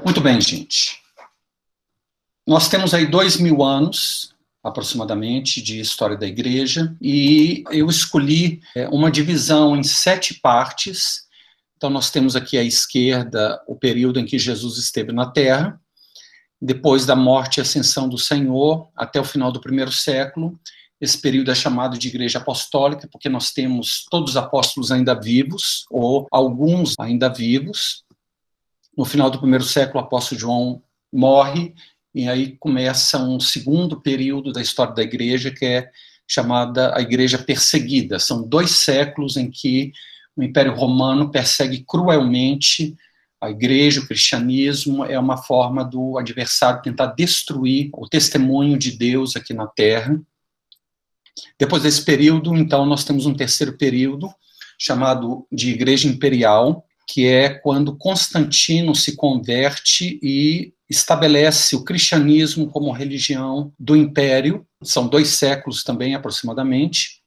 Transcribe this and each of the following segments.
Muito bem, gente. Nós temos aí 2000 anos, aproximadamente, de história da igreja, e eu escolhi uma divisão em 7 partes. Então, nós temos aqui à esquerda o período em que Jesus esteve na Terra, depois da morte e ascensão do Senhor, até o final do primeiro século. Esse período é chamado de Igreja Apostólica, porque nós temos todos os apóstolos ainda vivos, ou alguns ainda vivos. No final do primeiro século, o apóstolo João morre, e aí começa um segundo período da história da igreja, que é chamada a Igreja Perseguida. São 2 séculos em que o Império Romano persegue cruelmente a igreja, o cristianismo. É uma forma do adversário tentar destruir o testemunho de Deus aqui na Terra. Depois desse período, então, nós temos um terceiro período, chamado de Igreja Imperial, que é quando Constantino se converte e estabelece o cristianismo como religião do Império. São 2 séculos também, aproximadamente.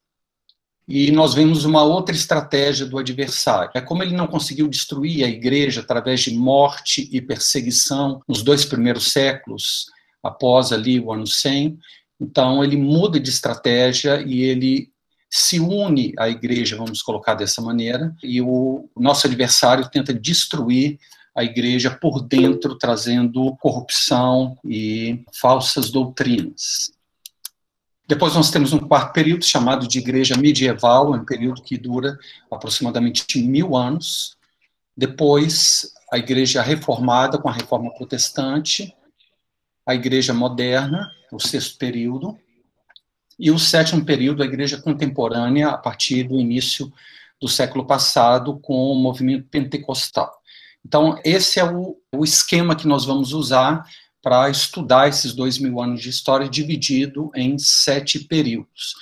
E nós vemos uma outra estratégia do adversário. É como ele não conseguiu destruir a igreja através de morte e perseguição nos 2 primeiros séculos, após ali o ano 100, então ele muda de estratégia e ele se une à igreja, vamos colocar dessa maneira, e o nosso adversário tenta destruir a igreja por dentro, trazendo corrupção e falsas doutrinas. Depois nós temos um quarto período, chamado de Igreja Medieval, um período que dura aproximadamente 1000 anos. Depois, a Igreja Reformada, com a Reforma Protestante, a Igreja Moderna, o 6º período, e o 7º período, a Igreja Contemporânea, a partir do início do século passado, com o movimento pentecostal. Então, esse é o esquema que nós vamos usar para estudar esses 2000 anos de história, dividido em 7 períodos.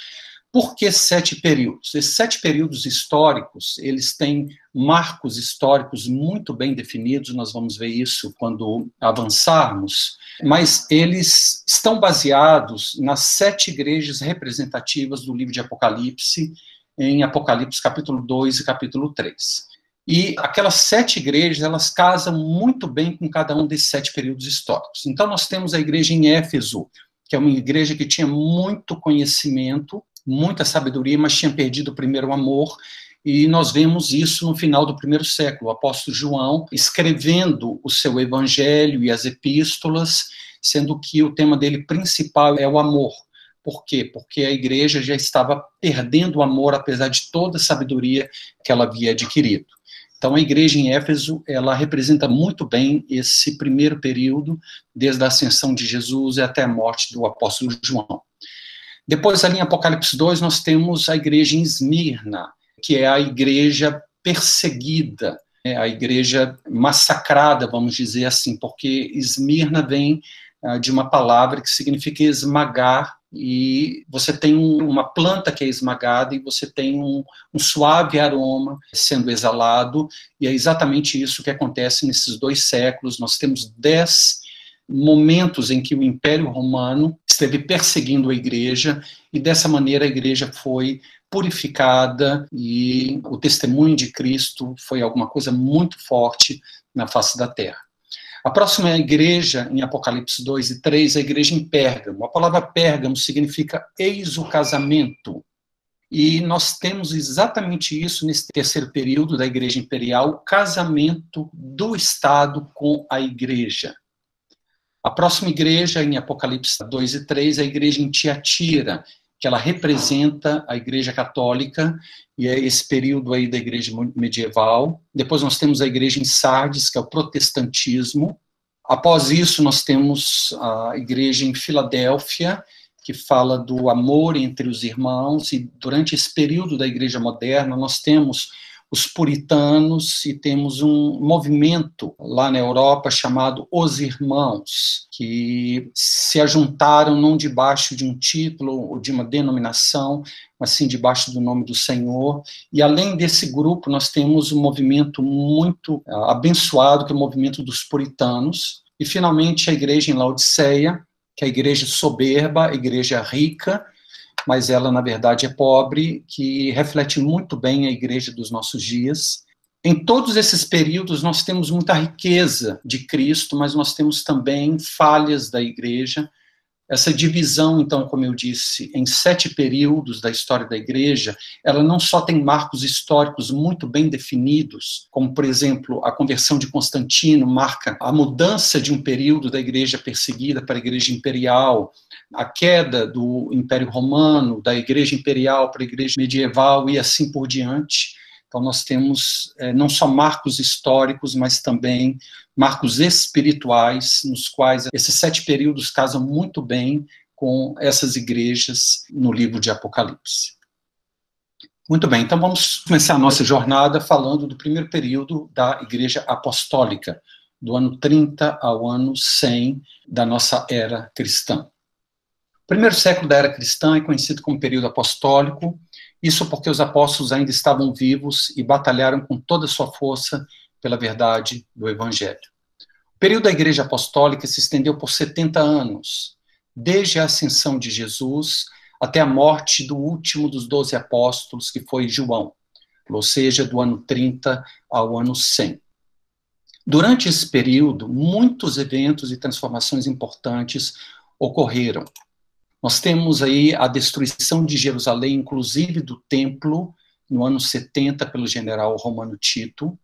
Por que 7 períodos? Esses 7 períodos históricos, eles têm marcos históricos muito bem definidos, nós vamos ver isso quando avançarmos, mas eles estão baseados nas 7 igrejas representativas do livro de Apocalipse, em Apocalipse capítulo 2 e capítulo 3. E aquelas 7 igrejas, elas casam muito bem com cada um desses 7 períodos históricos. Então, nós temos a igreja em Éfeso, que é uma igreja que tinha muito conhecimento, muita sabedoria, mas tinha perdido o primeiro amor, e nós vemos isso no final do primeiro século, o apóstolo João escrevendo o seu evangelho e as epístolas, sendo que o tema dele principal é o amor. Por quê? Porque a igreja já estava perdendo o amor, apesar de toda a sabedoria que ela havia adquirido. Então, a igreja em Éfeso, ela representa muito bem esse primeiro período, desde a ascensão de Jesus até a morte do apóstolo João. Depois, ali em Apocalipse 2, nós temos a igreja em Esmirna, que é a igreja perseguida, a igreja massacrada, vamos dizer assim, porque Esmirna vem de uma palavra que significa esmagar, e você tem uma planta que é esmagada e você tem um suave aroma sendo exalado, e é exatamente isso que acontece nesses 2 séculos. Nós temos 10 momentos em que o Império Romano esteve perseguindo a igreja, e dessa maneira a igreja foi purificada, e o testemunho de Cristo foi alguma coisa muito forte na face da terra. A próxima é a igreja, em Apocalipse 2 e 3, a igreja em Pérgamo. A palavra Pérgamo significa eis o casamento. E nós temos exatamente isso nesse terceiro período da igreja imperial, o casamento do Estado com a igreja. A próxima igreja, em Apocalipse 2 e 3, é a igreja em Tiatira, que ela representa a igreja católica, e é esse período aí da igreja medieval. Depois nós temos a igreja em Sardes, que é o protestantismo. Após isso, nós temos a igreja em Filadélfia, que fala do amor entre os irmãos, e durante esse período da igreja moderna, nós temos os puritanos, e temos um movimento lá na Europa chamado Os Irmãos, que se ajuntaram não debaixo de um título ou de uma denominação, mas sim debaixo do nome do Senhor. E além desse grupo, nós temos um movimento muito abençoado, que é o movimento dos puritanos. E finalmente a igreja em Laodiceia, que é a igreja soberba, a igreja rica, mas ela, na verdade, é pobre, que reflete muito bem a igreja dos nossos dias. Em todos esses períodos, nós temos muita riqueza de Cristo, mas nós temos também falhas da igreja. Essa divisão, então, como eu disse, em 7 períodos da história da igreja, ela não só tem marcos históricos muito bem definidos, como, por exemplo, a conversão de Constantino marca a mudança de um período da igreja perseguida para a igreja imperial, a queda do Império Romano, da igreja imperial para a igreja medieval e assim por diante. Então, nós temos não só marcos históricos, mas também marcos espirituais, nos quais esses 7 períodos casam muito bem com essas igrejas no livro de Apocalipse. Muito bem, então vamos começar a nossa jornada falando do primeiro período da Igreja Apostólica, do ano 30 ao ano 100 da nossa era cristã. O primeiro século da era cristã é conhecido como período apostólico, isso porque os apóstolos ainda estavam vivos e batalharam com toda a sua força pela verdade do Evangelho. O período da Igreja Apostólica se estendeu por 70 anos, desde a ascensão de Jesus até a morte do último dos 12 apóstolos, que foi João, ou seja, do ano 30 ao ano 100. Durante esse período, muitos eventos e transformações importantes ocorreram. Nós temos aí a destruição de Jerusalém, inclusive do templo, no ano 70, pelo general romano Tito.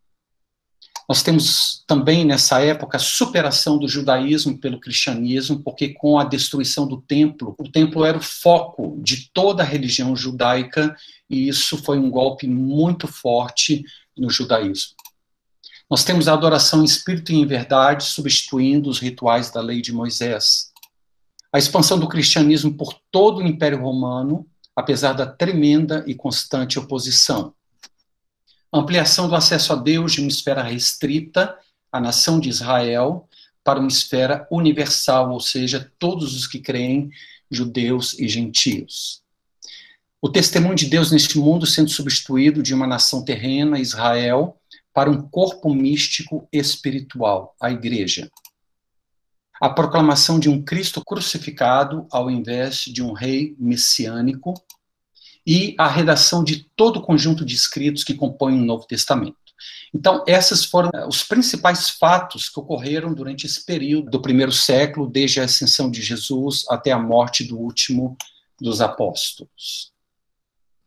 Nós temos também, nessa época, a superação do judaísmo pelo cristianismo, porque com a destruição do templo, o templo era o foco de toda a religião judaica, e isso foi um golpe muito forte no judaísmo. Nós temos a adoração em espírito e em verdade, substituindo os rituais da lei de Moisés. A expansão do cristianismo por todo o Império Romano, apesar da tremenda e constante oposição. A ampliação do acesso a Deus de uma esfera restrita, a nação de Israel, para uma esfera universal, ou seja, todos os que creem, judeus e gentios. O testemunho de Deus neste mundo sendo substituído de uma nação terrena, Israel, para um corpo místico espiritual, a Igreja. A proclamação de um Cristo crucificado ao invés de um rei messiânico e a redação de todo o conjunto de escritos que compõem o Novo Testamento. Então, esses foram os principais fatos que ocorreram durante esse período do primeiro século, desde a ascensão de Jesus até a morte do último dos apóstolos.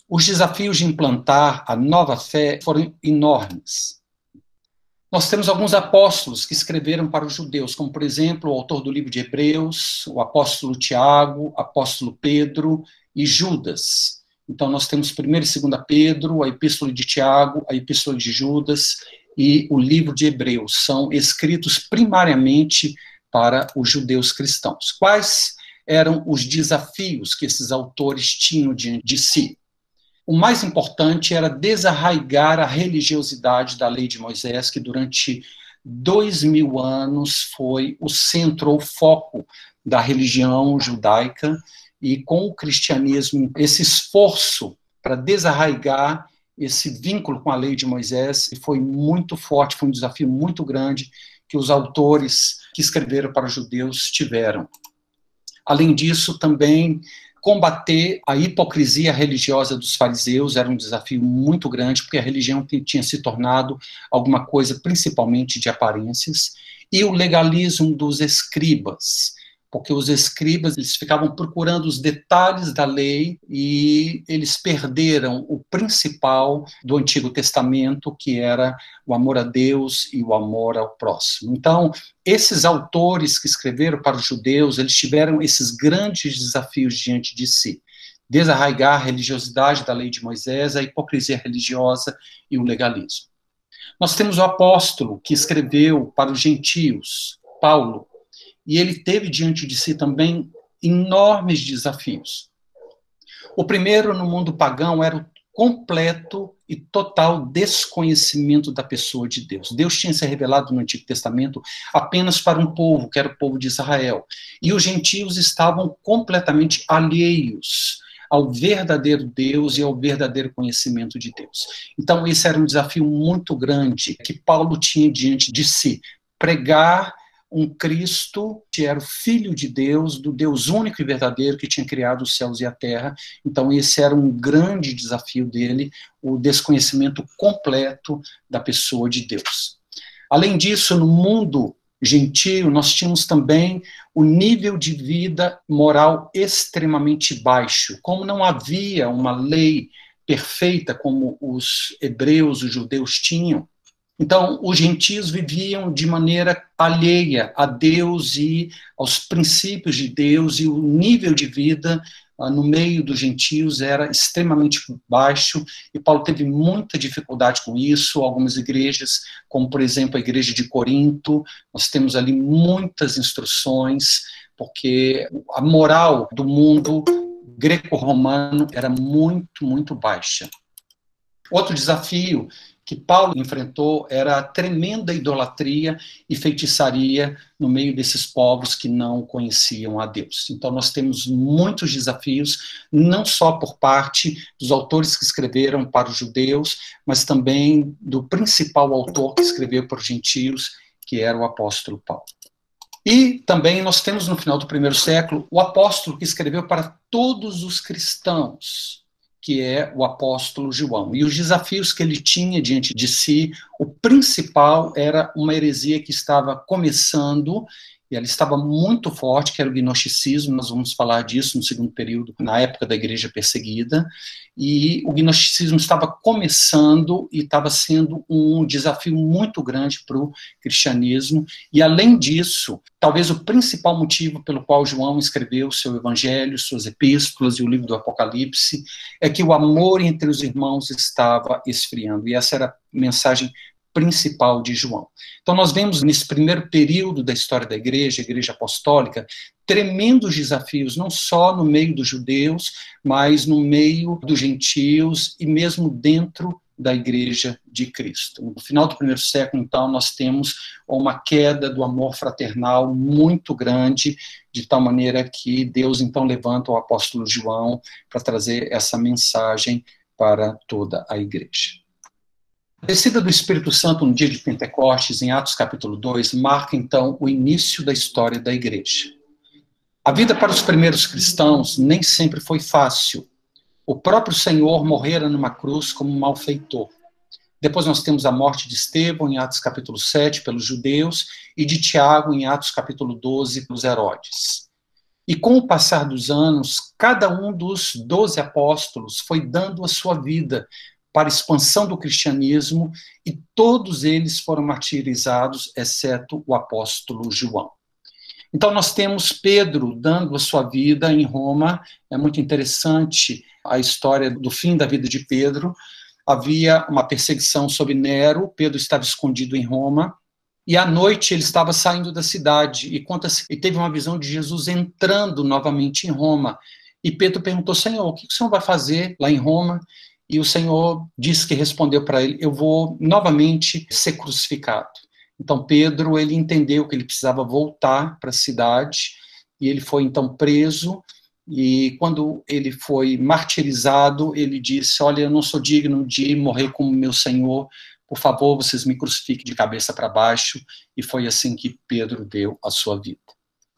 Os desafios de implantar a nova fé foram enormes. Nós temos alguns apóstolos que escreveram para os judeus, como, por exemplo, o autor do livro de Hebreus, o apóstolo Tiago, o apóstolo Pedro e Judas. Então, nós temos 1º e 2 Pedro, a epístola de Tiago, a epístola de Judas e o livro de Hebreus. São escritos primariamente para os judeus cristãos. Quais eram os desafios que esses autores tinham diante de si? O mais importante era desarraigar a religiosidade da lei de Moisés, que durante 2000 anos foi o centro ou foco da religião judaica, e com o cristianismo, esse esforço para desarraigar esse vínculo com a lei de Moisés foi muito forte, foi um desafio muito grande que os autores que escreveram para os judeus tiveram. Além disso, também combater a hipocrisia religiosa dos fariseus era um desafio muito grande, porque a religião tinha se tornado alguma coisa principalmente de aparências, e o legalismo dos escribas, porque os escribas eles ficavam procurando os detalhes da lei e eles perderam o principal do Antigo Testamento, que era o amor a Deus e o amor ao próximo. Então, esses autores que escreveram para os judeus, eles tiveram esses grandes desafios diante de si. Desarraigar a religiosidade da lei de Moisés, a hipocrisia religiosa e o legalismo. Nós temos o apóstolo que escreveu para os gentios, Paulo, e ele teve diante de si também enormes desafios. O primeiro, no mundo pagão, era o completo e total desconhecimento da pessoa de Deus. Deus tinha se revelado no Antigo Testamento apenas para um povo, que era o povo de Israel. E os gentios estavam completamente alheios ao verdadeiro Deus e ao verdadeiro conhecimento de Deus. Então, esse era um desafio muito grande que Paulo tinha diante de si. Pregar um Cristo que era o Filho de Deus, do Deus único e verdadeiro que tinha criado os céus e a terra. Então esse era um grande desafio dele, o desconhecimento completo da pessoa de Deus. Além disso, no mundo gentio, nós tínhamos também o nível de vida moral extremamente baixo. Como não havia uma lei perfeita como os hebreus, os judeus tinham, então os gentios viviam de maneira alheia a Deus e aos princípios de Deus, e o nível de vida no meio dos gentios era extremamente baixo, e Paulo teve muita dificuldade com isso. Algumas igrejas, como por exemplo a igreja de Corinto, nós temos ali muitas instruções, porque a moral do mundo greco-romano era muito, muito baixa. Outro desafio que Paulo enfrentou era a tremenda idolatria e feitiçaria no meio desses povos que não conheciam a Deus. Então nós temos muitos desafios, não só por parte dos autores que escreveram para os judeus, mas também do principal autor que escreveu para os gentios, que era o apóstolo Paulo. E também nós temos no final do primeiro século o apóstolo que escreveu para todos os cristãos, que é o apóstolo João. E os desafios que ele tinha diante de si, o principal era uma heresia que estava começando, e ela estava muito forte, que era o gnosticismo. Nós vamos falar disso no segundo período, na época da igreja perseguida, e o gnosticismo estava começando e estava sendo um desafio muito grande para o cristianismo. E além disso, talvez o principal motivo pelo qual João escreveu seu evangelho, suas epístolas e o livro do Apocalipse, é que o amor entre os irmãos estava esfriando, e essa era a mensagem principal de João. Então nós vemos nesse primeiro período da história da igreja, a igreja apostólica, tremendos desafios, não só no meio dos judeus, mas no meio dos gentios e mesmo dentro da igreja de Cristo. No final do primeiro século, então, nós temos uma queda do amor fraternal muito grande, de tal maneira que Deus então levanta o apóstolo João para trazer essa mensagem para toda a igreja. A descida do Espírito Santo no dia de Pentecostes, em Atos capítulo 2, marca então o início da história da igreja. A vida para os primeiros cristãos nem sempre foi fácil. O próprio Senhor morrera numa cruz como um malfeitor. Depois nós temos a morte de Estevão, em Atos capítulo 7, pelos judeus, e de Tiago, em Atos capítulo 12, pelos Herodes. E com o passar dos anos, cada um dos 12 apóstolos foi dando a sua vida para a expansão do cristianismo, e todos eles foram martirizados, exceto o apóstolo João. Então nós temos Pedro dando a sua vida em Roma. É muito interessante a história do fim da vida de Pedro. Havia uma perseguição sobre Nero, Pedro estava escondido em Roma, e à noite ele estava saindo da cidade, e teve uma visão de Jesus entrando novamente em Roma. E Pedro perguntou: Senhor, o que o Senhor vai fazer lá em Roma? E o Senhor disse que respondeu para ele: eu vou novamente ser crucificado. Então Pedro, ele entendeu que ele precisava voltar para a cidade, e ele foi então preso, e quando ele foi martirizado, ele disse: olha, eu não sou digno de morrer como meu Senhor, por favor, vocês me crucifiquem de cabeça para baixo. E foi assim que Pedro deu a sua vida.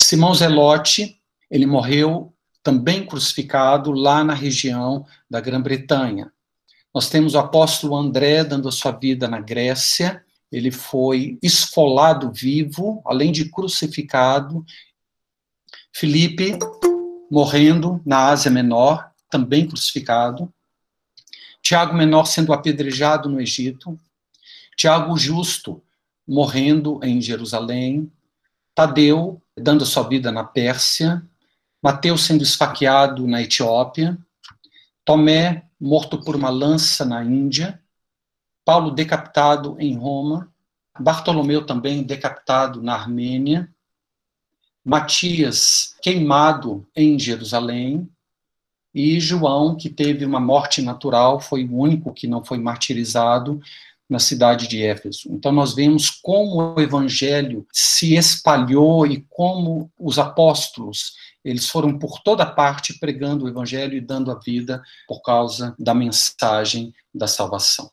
Simão Zelote, ele morreu também crucificado lá na região da Grã-Bretanha. Nós temos o apóstolo André dando a sua vida na Grécia. Ele foi esfolado vivo, além de crucificado. Filipe, morrendo na Ásia Menor, também crucificado. Tiago Menor sendo apedrejado no Egito. Tiago Justo, morrendo em Jerusalém. Tadeu, dando a sua vida na Pérsia. Mateus sendo esfaqueado na Etiópia. Tomé, morto por uma lança na Índia. Paulo decapitado em Roma. Bartolomeu também decapitado na Armênia. Matias queimado em Jerusalém. E João, que teve uma morte natural, foi o único que não foi martirizado na cidade de Éfeso. Então nós vemos como o evangelho se espalhou e como os apóstolos, eles foram por toda parte pregando o evangelho e dando a vida por causa da mensagem da salvação.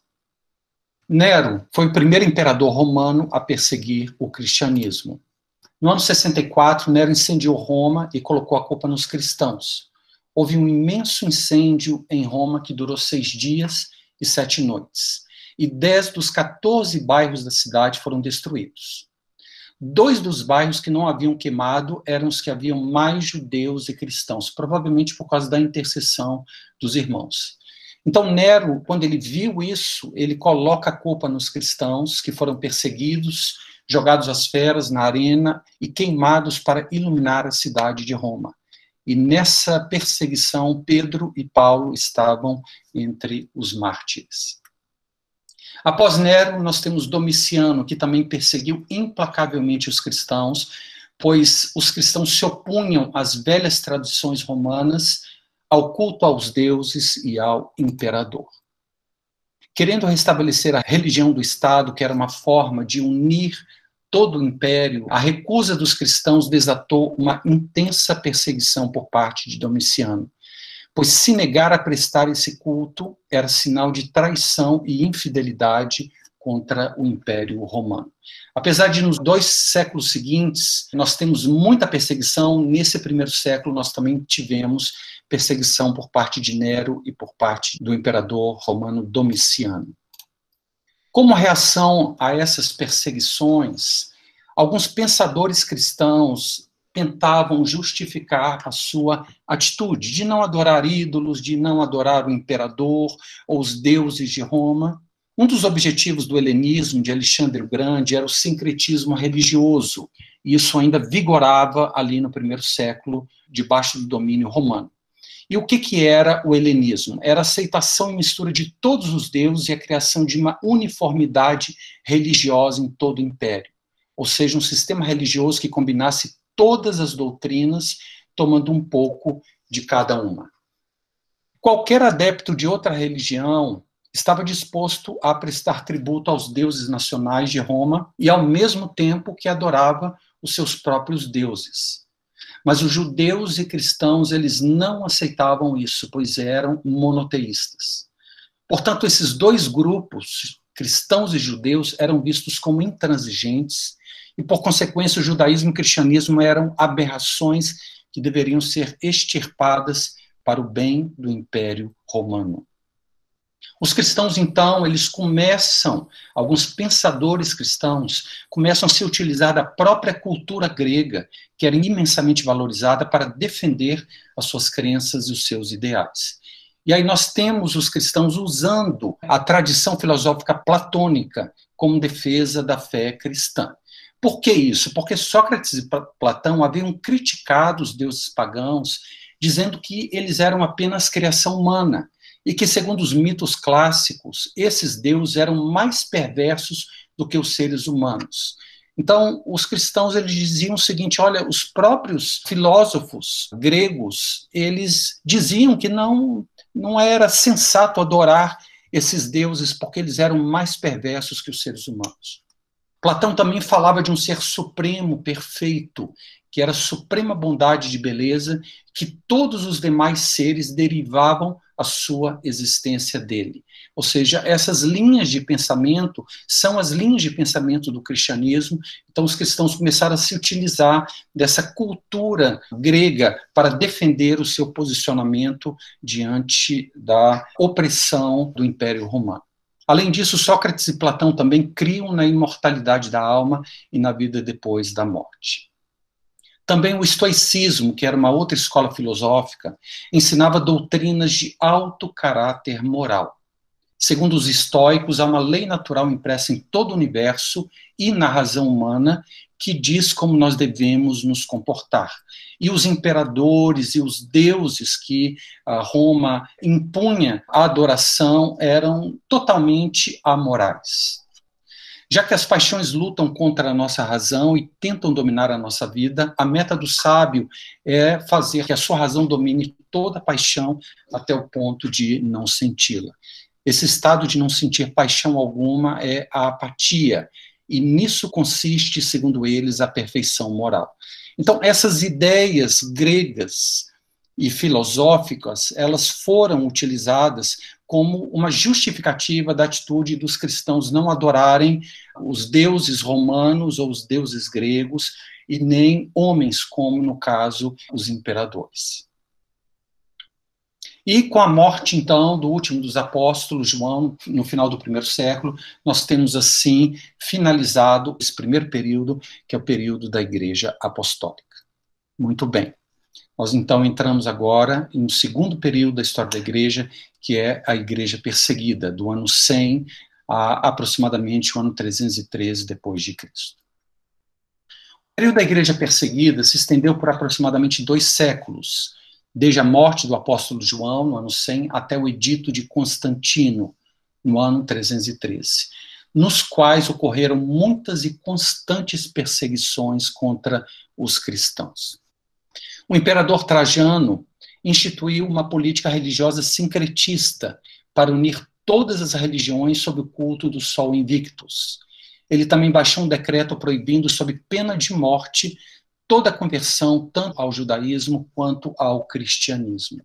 Nero foi o primeiro imperador romano a perseguir o cristianismo. No ano 64, Nero incendiou Roma e colocou a culpa nos cristãos. Houve um imenso incêndio em Roma que durou 6 dias e 7 noites. E 10 dos 14 bairros da cidade foram destruídos. 2 dos bairros que não haviam queimado eram os que haviam mais judeus e cristãos, provavelmente por causa da intercessão dos irmãos. Então, Nero, quando ele viu isso, ele coloca a culpa nos cristãos que foram perseguidos, jogados às feras na arena e queimados para iluminar a cidade de Roma. E nessa perseguição, Pedro e Paulo estavam entre os mártires. Após Nero, nós temos Domiciano, que também perseguiu implacavelmente os cristãos, pois os cristãos se opunham às velhas tradições romanas, ao culto aos deuses e ao imperador. Querendo restabelecer a religião do Estado, que era uma forma de unir todo o império, a recusa dos cristãos desatou uma intensa perseguição por parte de Domiciano, pois se negar a prestar esse culto era sinal de traição e infidelidade contra o Império Romano. Apesar de nos 2 séculos seguintes nós temos muita perseguição, nesse primeiro século nós também tivemos perseguição por parte de Nero e por parte do imperador romano Domiciano. Como reação a essas perseguições, alguns pensadores cristãos tentavam justificar a sua atitude de não adorar ídolos, de não adorar o imperador ou os deuses de Roma. Um dos objetivos do helenismo de Alexandre o Grande era o sincretismo religioso, e isso ainda vigorava ali no primeiro século, debaixo do domínio romano. E o que era o helenismo? Era a aceitação e mistura de todos os deuses e a criação de uma uniformidade religiosa em todo o império. Ou seja, um sistema religioso que combinasse todas as doutrinas, tomando um pouco de cada uma. Qualquer adepto de outra religião estava disposto a prestar tributo aos deuses nacionais de Roma e, ao mesmo tempo, que adorava os seus próprios deuses. Mas os judeus e cristãos, eles não aceitavam isso, pois eram monoteístas. Portanto, esses 2 grupos, cristãos e judeus, eram vistos como intransigentes e, por consequência, o judaísmo e o cristianismo eram aberrações que deveriam ser extirpadas para o bem do Império Romano. Os cristãos, então, alguns pensadores cristãos, começam a se utilizar da própria cultura grega, que era imensamente valorizada, para defender as suas crenças e os seus ideais. E aí nós temos os cristãos usando a tradição filosófica platônica como defesa da fé cristã. Por que isso? Porque Sócrates e Platão haviam criticado os deuses pagãos, dizendo que eles eram apenas criação humana, e que, segundo os mitos clássicos, esses deuses eram mais perversos do que os seres humanos. Então, os cristãos, eles diziam o seguinte: olha, os próprios filósofos gregos, eles diziam que não era sensato adorar esses deuses, porque eles eram mais perversos que os seres humanos. Platão também falava de um ser supremo, perfeito, que era a suprema bondade de beleza, que todos os demais seres derivavam a sua existência dele. Ou seja, essas linhas de pensamento são as linhas de pensamento do cristianismo. Então os cristãos começaram a se utilizar dessa cultura grega para defender o seu posicionamento diante da opressão do Império Romano. Além disso, Sócrates e Platão também criam na imortalidade da alma e na vida depois da morte. Também o estoicismo, que era uma outra escola filosófica, ensinava doutrinas de alto caráter moral. Segundo os estoicos, há uma lei natural impressa em todo o universo e na razão humana que diz como nós devemos nos comportar. E os imperadores e os deuses que Roma impunha a adoração eram totalmente amorais. Já que as paixões lutam contra a nossa razão e tentam dominar a nossa vida, a meta do sábio é fazer que a sua razão domine toda a paixão até o ponto de não senti-la. Esse estado de não sentir paixão alguma é a apatia, e nisso consiste, segundo eles, a perfeição moral. Então, essas ideias gregas e filosóficas, elas foram utilizadas como uma justificativa da atitude dos cristãos não adorarem os deuses romanos ou os deuses gregos, e nem homens, como no caso os imperadores. E com a morte, então, do último dos apóstolos, João, no final do primeiro século, nós temos, assim, finalizado esse primeiro período, que é o período da Igreja Apostólica. Muito bem. Nós, então, entramos agora em um segundo período da história da Igreja, que é a Igreja Perseguida, do ano 100 a aproximadamente o ano 313 depois de Cristo. O período da Igreja Perseguida se estendeu por aproximadamente 2 séculos, desde a morte do apóstolo João, no ano 100, até o edito de Constantino, no ano 313, nos quais ocorreram muitas e constantes perseguições contra os cristãos. O imperador Trajano instituiu uma política religiosa sincretista para unir todas as religiões sob o culto do Sol Invictus. Ele também baixou um decreto proibindo, sob pena de morte, toda a conversão, tanto ao judaísmo quanto ao cristianismo.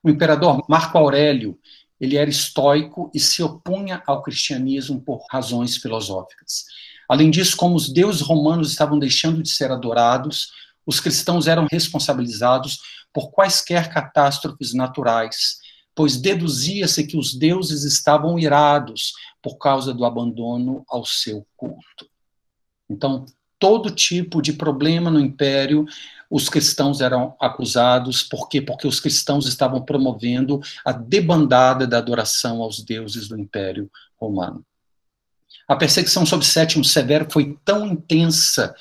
O imperador Marco Aurélio, ele era estoico e se opunha ao cristianismo por razões filosóficas. Além disso, como os deuses romanos estavam deixando de ser adorados, os cristãos eram responsabilizados por quaisquer catástrofes naturais, pois deduzia-se que os deuses estavam irados por causa do abandono ao seu culto. Então, todo tipo de problema no império, os cristãos eram acusados. Por quê? Porque os cristãos estavam promovendo a debandada da adoração aos deuses do Império Romano. A perseguição sob Sétimo Severo foi tão intensa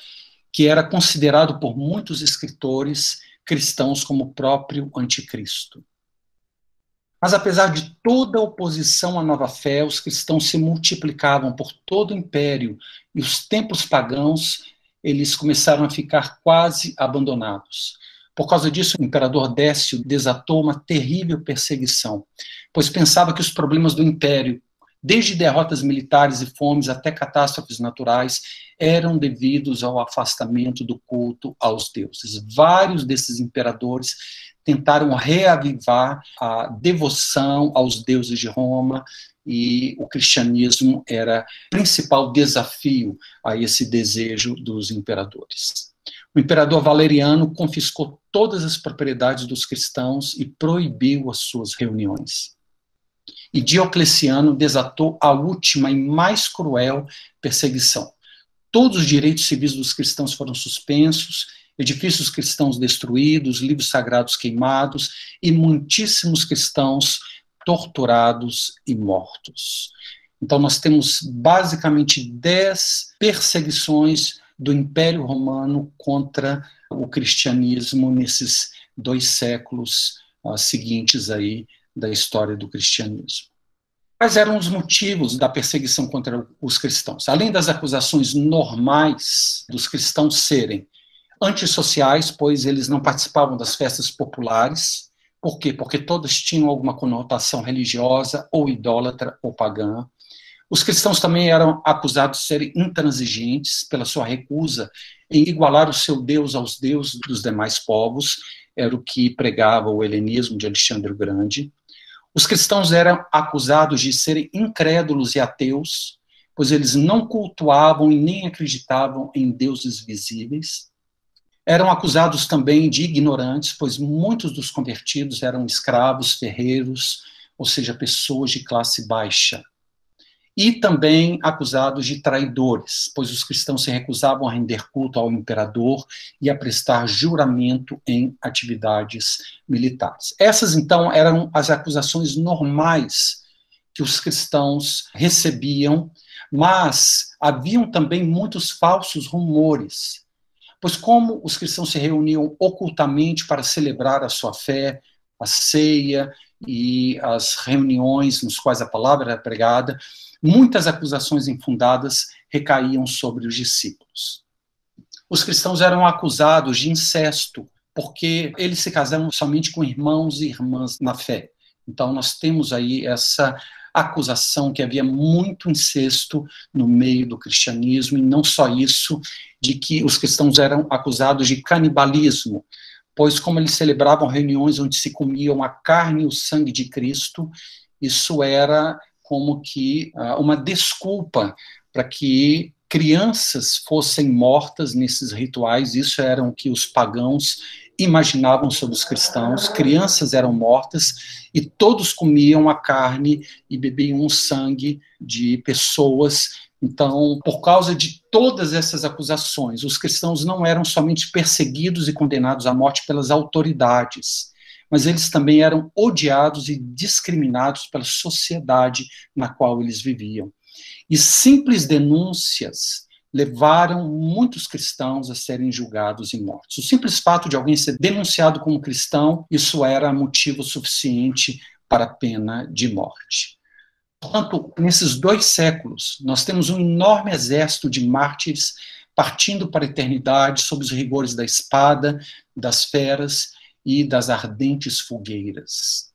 que era considerado por muitos escritores cristãos como o próprio anticristo. Mas apesar de toda a oposição à nova fé, os cristãos se multiplicavam por todo o império e os templos pagãos, eles começaram a ficar quase abandonados. Por causa disso, o imperador Décio desatou uma terrível perseguição, pois pensava que os problemas do império, desde derrotas militares e fomes até catástrofes naturais, eram devidos ao afastamento do culto aos deuses. Vários desses imperadores tentaram reavivar a devoção aos deuses de Roma, e o cristianismo era o principal desafio a esse desejo dos imperadores. O imperador Valeriano confiscou todas as propriedades dos cristãos e proibiu as suas reuniões. E Diocleciano desatou a última e mais cruel perseguição. Todos os direitos civis dos cristãos foram suspensos, edifícios cristãos destruídos, livros sagrados queimados e muitíssimos cristãos torturados e mortos. Então nós temos basicamente 10 perseguições do Império Romano contra o cristianismo nesses 2 séculos seguintes aí da história do cristianismo. Quais eram os motivos da perseguição contra os cristãos? Além das acusações normais dos cristãos serem antissociais, pois eles não participavam das festas populares. Por quê? Porque todas tinham alguma conotação religiosa, ou idólatra, ou pagã. Os cristãos também eram acusados de serem intransigentes pela sua recusa em igualar o seu Deus aos deuses dos demais povos, era o que pregava o helenismo de Alexandre o Grande. Os cristãos eram acusados de serem incrédulos e ateus, pois eles não cultuavam e nem acreditavam em deuses visíveis. Eram acusados também de ignorantes, pois muitos dos convertidos eram escravos, ferreiros, ou seja, pessoas de classe baixa. E também acusados de traidores, pois os cristãos se recusavam a render culto ao imperador e a prestar juramento em atividades militares. Essas, então, eram as acusações normais que os cristãos recebiam, mas haviam também muitos falsos rumores, pois como os cristãos se reuniam ocultamente para celebrar a sua fé, a ceia e as reuniões nos quais a palavra era pregada, muitas acusações infundadas recaíam sobre os discípulos. Os cristãos eram acusados de incesto, porque eles se casavam somente com irmãos e irmãs na fé. Então nós temos aí essa acusação que havia muito incesto no meio do cristianismo, e não só isso, de que os cristãos eram acusados de canibalismo, pois como eles celebravam reuniões onde se comiam a carne e o sangue de Cristo, isso era como que uma desculpa para que crianças fossem mortas nesses rituais. Isso era o que os pagãos imaginavam sobre os cristãos. Crianças eram mortas e todos comiam a carne e bebiam o sangue de pessoas. Então, por causa de todas essas acusações, os cristãos não eram somente perseguidos e condenados à morte pelas autoridades, mas eles também eram odiados e discriminados pela sociedade na qual eles viviam. E simples denúncias levaram muitos cristãos a serem julgados e mortos. O simples fato de alguém ser denunciado como cristão, isso era motivo suficiente para a pena de morte. Portanto, nesses 2 séculos, nós temos um enorme exército de mártires partindo para a eternidade sob os rigores da espada, das feras e das ardentes fogueiras.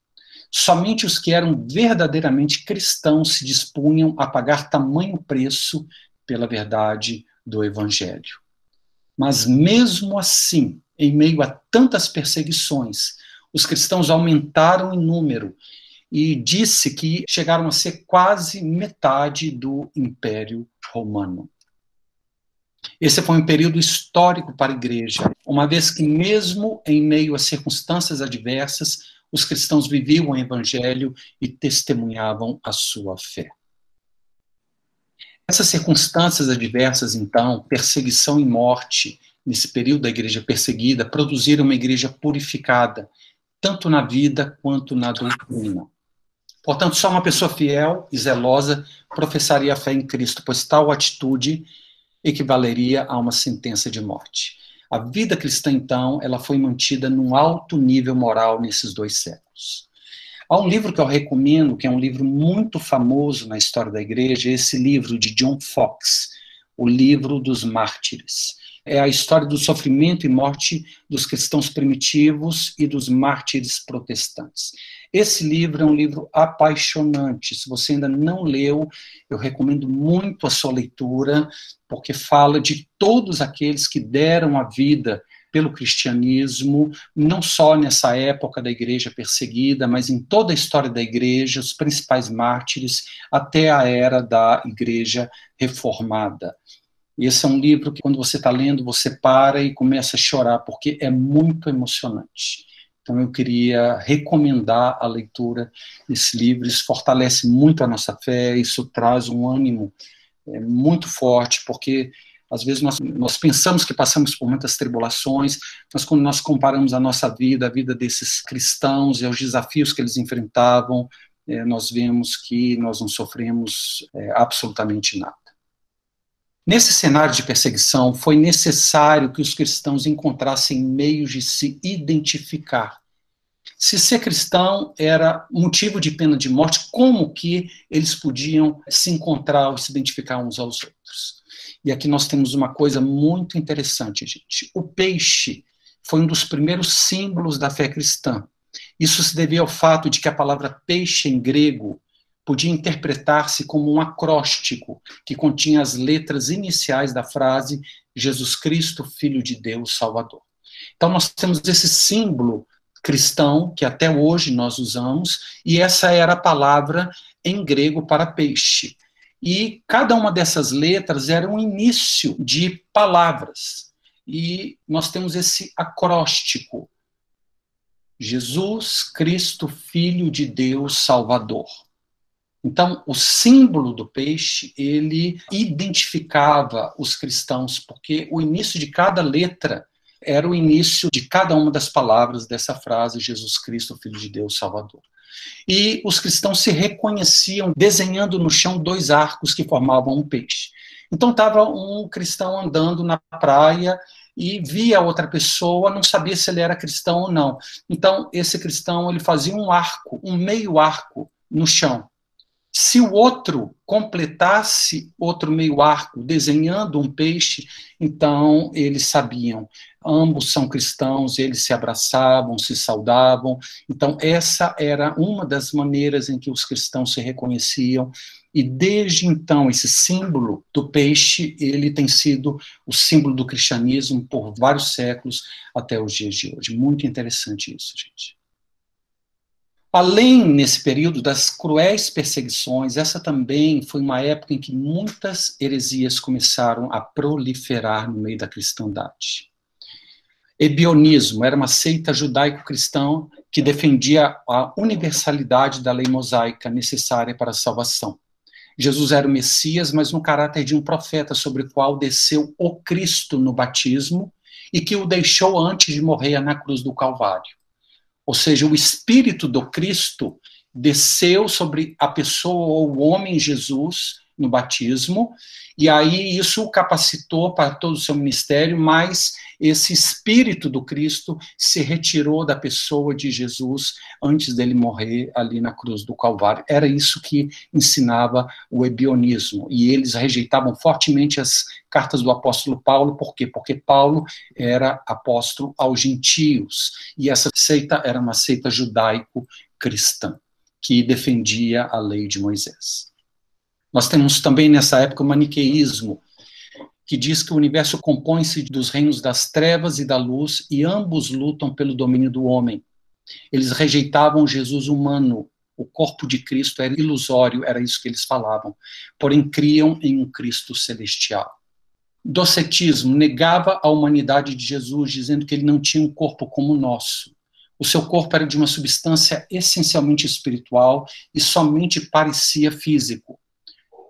Somente os que eram verdadeiramente cristãos se dispunham a pagar tamanho preço pela verdade do Evangelho. Mas mesmo assim, em meio a tantas perseguições, os cristãos aumentaram em número e disse que chegaram a ser quase metade do Império Romano. Esse foi um período histórico para a igreja, uma vez que mesmo em meio a circunstâncias adversas, os cristãos viviam o evangelho e testemunhavam a sua fé. Essas circunstâncias adversas, então, perseguição e morte, nesse período da igreja perseguida, produziram uma igreja purificada, tanto na vida quanto na doutrina. Portanto, só uma pessoa fiel e zelosa professaria a fé em Cristo, pois tal atitude equivaleria a uma sentença de morte. A vida cristã, então, ela foi mantida num alto nível moral nesses 2 séculos. Há um livro que eu recomendo, que é um livro muito famoso na história da igreja, esse livro de John Foxe, O Livro dos Mártires. É a história do sofrimento e morte dos cristãos primitivos e dos mártires protestantes. Esse livro é um livro apaixonante. Se você ainda não leu, eu recomendo muito a sua leitura, porque fala de todos aqueles que deram a vida pelo cristianismo, não só nessa época da igreja perseguida, mas em toda a história da igreja, os principais mártires, até a era da igreja reformada. Esse é um livro que, quando você está lendo, você para e começa a chorar, porque é muito emocionante. Então, eu queria recomendar a leitura desse livro. Isso fortalece muito a nossa fé, isso traz um ânimo muito forte, porque às vezes nós pensamos que passamos por muitas tribulações, mas quando nós comparamos a nossa vida, a vida desses cristãos e os desafios que eles enfrentavam, nós vemos que nós não sofremos absolutamente nada. Nesse cenário de perseguição, foi necessário que os cristãos encontrassem meios de se identificar. Se ser cristão era motivo de pena de morte, como que eles podiam se encontrar ou se identificar uns aos outros? E aqui nós temos uma coisa muito interessante, gente. O peixe foi um dos primeiros símbolos da fé cristã. Isso se devia ao fato de que a palavra peixe em grego podia interpretar-se como um acróstico que continha as letras iniciais da frase Jesus Cristo, Filho de Deus, Salvador. Então nós temos esse símbolo cristão que até hoje nós usamos, e essa era a palavra em grego para peixe. E cada uma dessas letras era um início de palavras. E nós temos esse acróstico. Jesus Cristo, Filho de Deus, Salvador. Então, o símbolo do peixe, ele identificava os cristãos, porque o início de cada letra era o início de cada uma das palavras dessa frase, Jesus Cristo, Filho de Deus, Salvador. E os cristãos se reconheciam desenhando no chão 2 arcos que formavam um peixe. Então, estava um cristão andando na praia e via outra pessoa, não sabia se ele era cristão ou não. Então, esse cristão, ele fazia um arco, um meio arco no chão. Se o outro completasse outro meio arco, desenhando um peixe, então eles sabiam, ambos são cristãos, eles se abraçavam, se saudavam. Então essa era uma das maneiras em que os cristãos se reconheciam, e desde então esse símbolo do peixe, ele tem sido o símbolo do cristianismo por vários séculos até os dias de hoje. Muito interessante isso, gente. Além, nesse período, das cruéis perseguições, essa também foi uma época em que muitas heresias começaram a proliferar no meio da cristandade. Ebionismo era uma seita judaico-cristã que defendia a universalidade da lei mosaica necessária para a salvação. Jesus era o Messias, mas no caráter de um profeta sobre o qual desceu o Cristo no batismo e que o deixou antes de morrer na cruz do Calvário. Ou seja, o Espírito do Cristo desceu sobre a pessoa ou o homem Jesus no batismo, e aí isso o capacitou para todo o seu ministério, mas esse Espírito do Cristo se retirou da pessoa de Jesus antes dele morrer ali na cruz do Calvário. Era isso que ensinava o ebionismo, e eles rejeitavam fortemente as cartas do apóstolo Paulo. Por quê? Porque Paulo era apóstolo aos gentios, e essa seita era uma seita judaico-cristã, que defendia a lei de Moisés. Nós temos também nessa época o maniqueísmo, que diz que o universo compõe-se dos reinos das trevas e da luz, e ambos lutam pelo domínio do homem. Eles rejeitavam Jesus humano, o corpo de Cristo era ilusório, era isso que eles falavam, porém criam em um Cristo celestial. Docetismo negava a humanidade de Jesus, dizendo que ele não tinha um corpo como o nosso. O seu corpo era de uma substância essencialmente espiritual e somente parecia físico.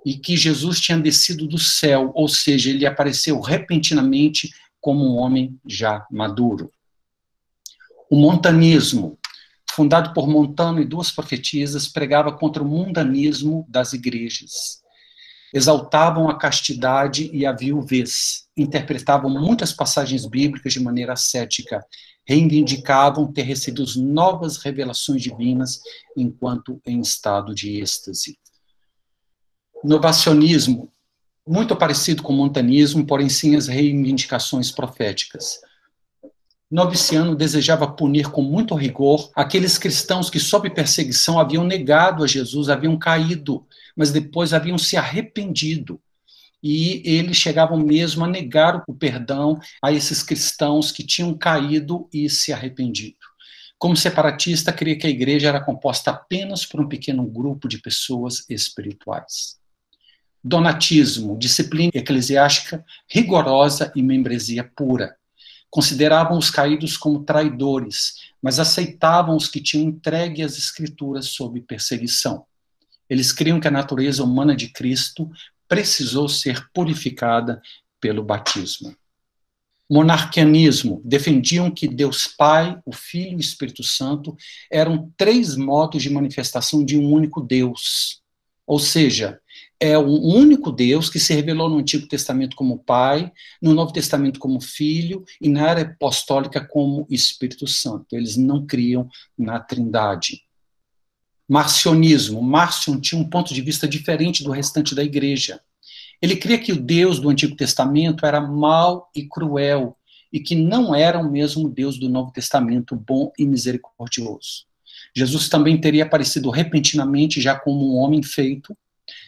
E que Jesus tinha descido do céu, ou seja, ele apareceu repentinamente como um homem já maduro. O montanismo, fundado por Montano e duas profetisas, pregava contra o mundanismo das igrejas. Exaltavam a castidade e a viuvez, interpretavam muitas passagens bíblicas de maneira ascética, reivindicavam ter recebido novas revelações divinas enquanto em estado de êxtase. Novacionismo, muito parecido com o montanismo, porém sem as reivindicações proféticas. Noviciano desejava punir com muito rigor aqueles cristãos que, sob perseguição, haviam negado a Jesus, haviam caído, mas depois haviam se arrependido. E eles chegavam mesmo a negar o perdão a esses cristãos que tinham caído e se arrependido. Como separatista, cria que a igreja era composta apenas por um pequeno grupo de pessoas espirituais. Donatismo, disciplina eclesiástica rigorosa e membresia pura. Consideravam os caídos como traidores, mas aceitavam os que tinham entregue as escrituras sob perseguição. Eles criam que a natureza humana de Cristo precisou ser purificada pelo batismo. Monarquianismo, defendiam que Deus Pai, o Filho e o Espírito Santo eram três modos de manifestação de um único Deus. Ou seja, é um único Deus que se revelou no Antigo Testamento como Pai, no Novo Testamento como Filho e na era apostólica como Espírito Santo. Eles não criam na Trindade. Marcionismo. Marcion tinha um ponto de vista diferente do restante da igreja. Ele cria que o Deus do Antigo Testamento era mau e cruel e que não era o mesmo Deus do Novo Testamento, bom e misericordioso. Jesus também teria aparecido repentinamente já como um homem feito,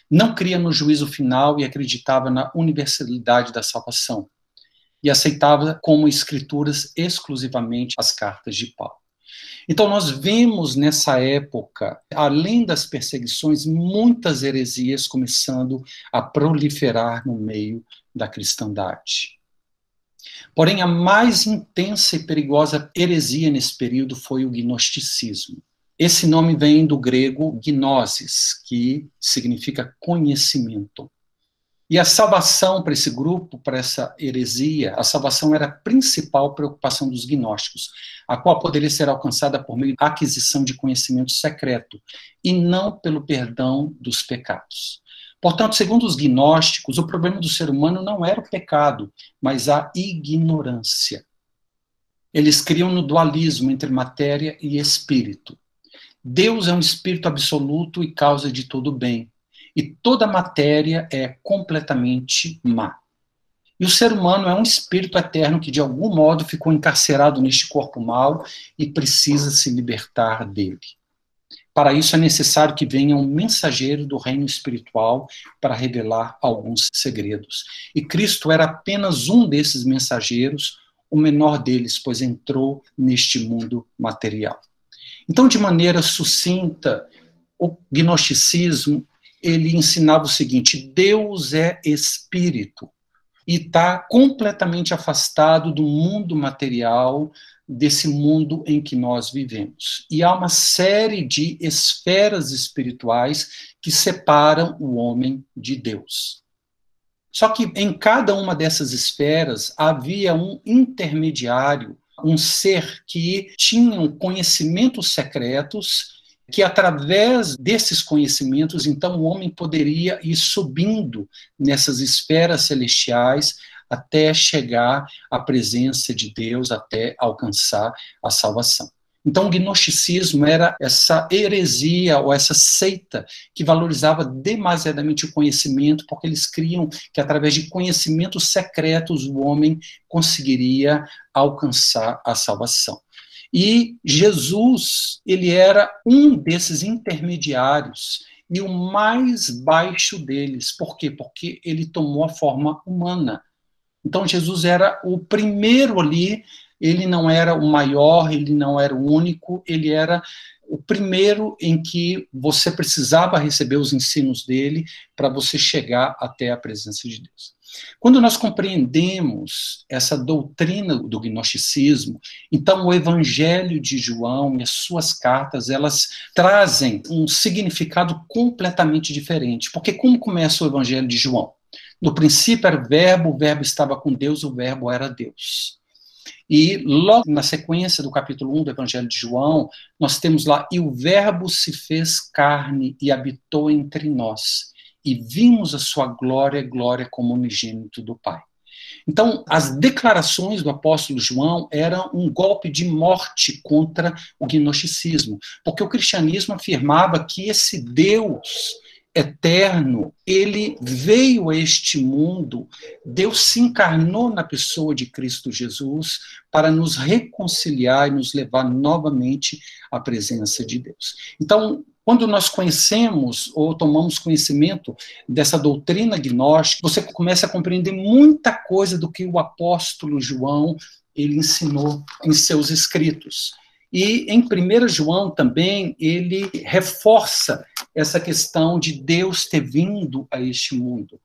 não cria no juízo final e acreditava na universalidade da salvação, e aceitava como escrituras exclusivamente as cartas de Paulo. Então nós vemos nessa época, além das perseguições, muitas heresias começando a proliferar no meio da cristandade. Porém, a mais intensa e perigosa heresia nesse período foi o gnosticismo. Esse nome vem do grego gnosis, que significa conhecimento. E a salvação para esse grupo, para essa heresia, a salvação era a principal preocupação dos gnósticos, a qual poderia ser alcançada por meio da aquisição de conhecimento secreto, e não pelo perdão dos pecados. Portanto, segundo os gnósticos, o problema do ser humano não era o pecado, mas a ignorância. Eles criam no dualismo entre matéria e espírito. Deus é um espírito absoluto e causa de todo bem, e toda matéria é completamente má. E o ser humano é um espírito eterno que de algum modo ficou encarcerado neste corpo mau e precisa se libertar dele. Para isso é necessário que venha um mensageiro do reino espiritual para revelar alguns segredos. E Cristo era apenas um desses mensageiros, o menor deles, pois entrou neste mundo material. Então, de maneira sucinta, o gnosticismo, ele ensinava o seguinte: Deus é espírito e está completamente afastado do mundo material, desse mundo em que nós vivemos. E há uma série de esferas espirituais que separam o homem de Deus. Só que em cada uma dessas esferas havia um intermediário, um ser que tinha conhecimentos secretos, que através desses conhecimentos, então, o homem poderia ir subindo nessas esferas celestiais até chegar à presença de Deus, até alcançar a salvação. Então, o gnosticismo era essa heresia ou essa seita que valorizava demasiadamente o conhecimento, porque eles criam que através de conhecimentos secretos o homem conseguiria alcançar a salvação. E Jesus, ele era um desses intermediários e o mais baixo deles. Por quê? Porque ele tomou a forma humana. Então, Jesus era o primeiro ali, ele não era o maior, ele não era o único, ele era o primeiro em que você precisava receber os ensinos dele para você chegar até a presença de Deus. Quando nós compreendemos essa doutrina do gnosticismo, então o Evangelho de João e as suas cartas, elas trazem um significado completamente diferente. Porque como começa o Evangelho de João? No princípio era o verbo estava com Deus, o verbo era Deus. E logo na sequência do capítulo 1 do Evangelho de João, nós temos lá: e o verbo se fez carne e habitou entre nós, e vimos a sua glória, glória como unigênito do Pai. Então, as declarações do apóstolo João eram um golpe de morte contra o gnosticismo, porque o cristianismo afirmava que esse Deus eterno, ele veio a este mundo, Deus se encarnou na pessoa de Cristo Jesus para nos reconciliar e nos levar novamente à presença de Deus. Então, quando nós conhecemos ou tomamos conhecimento dessa doutrina gnóstica, você começa a compreender muita coisa do que o apóstolo João ele ensinou em seus escritos. E em 1 João também, ele reforça essa questão de Deus ter vindo a este mundo.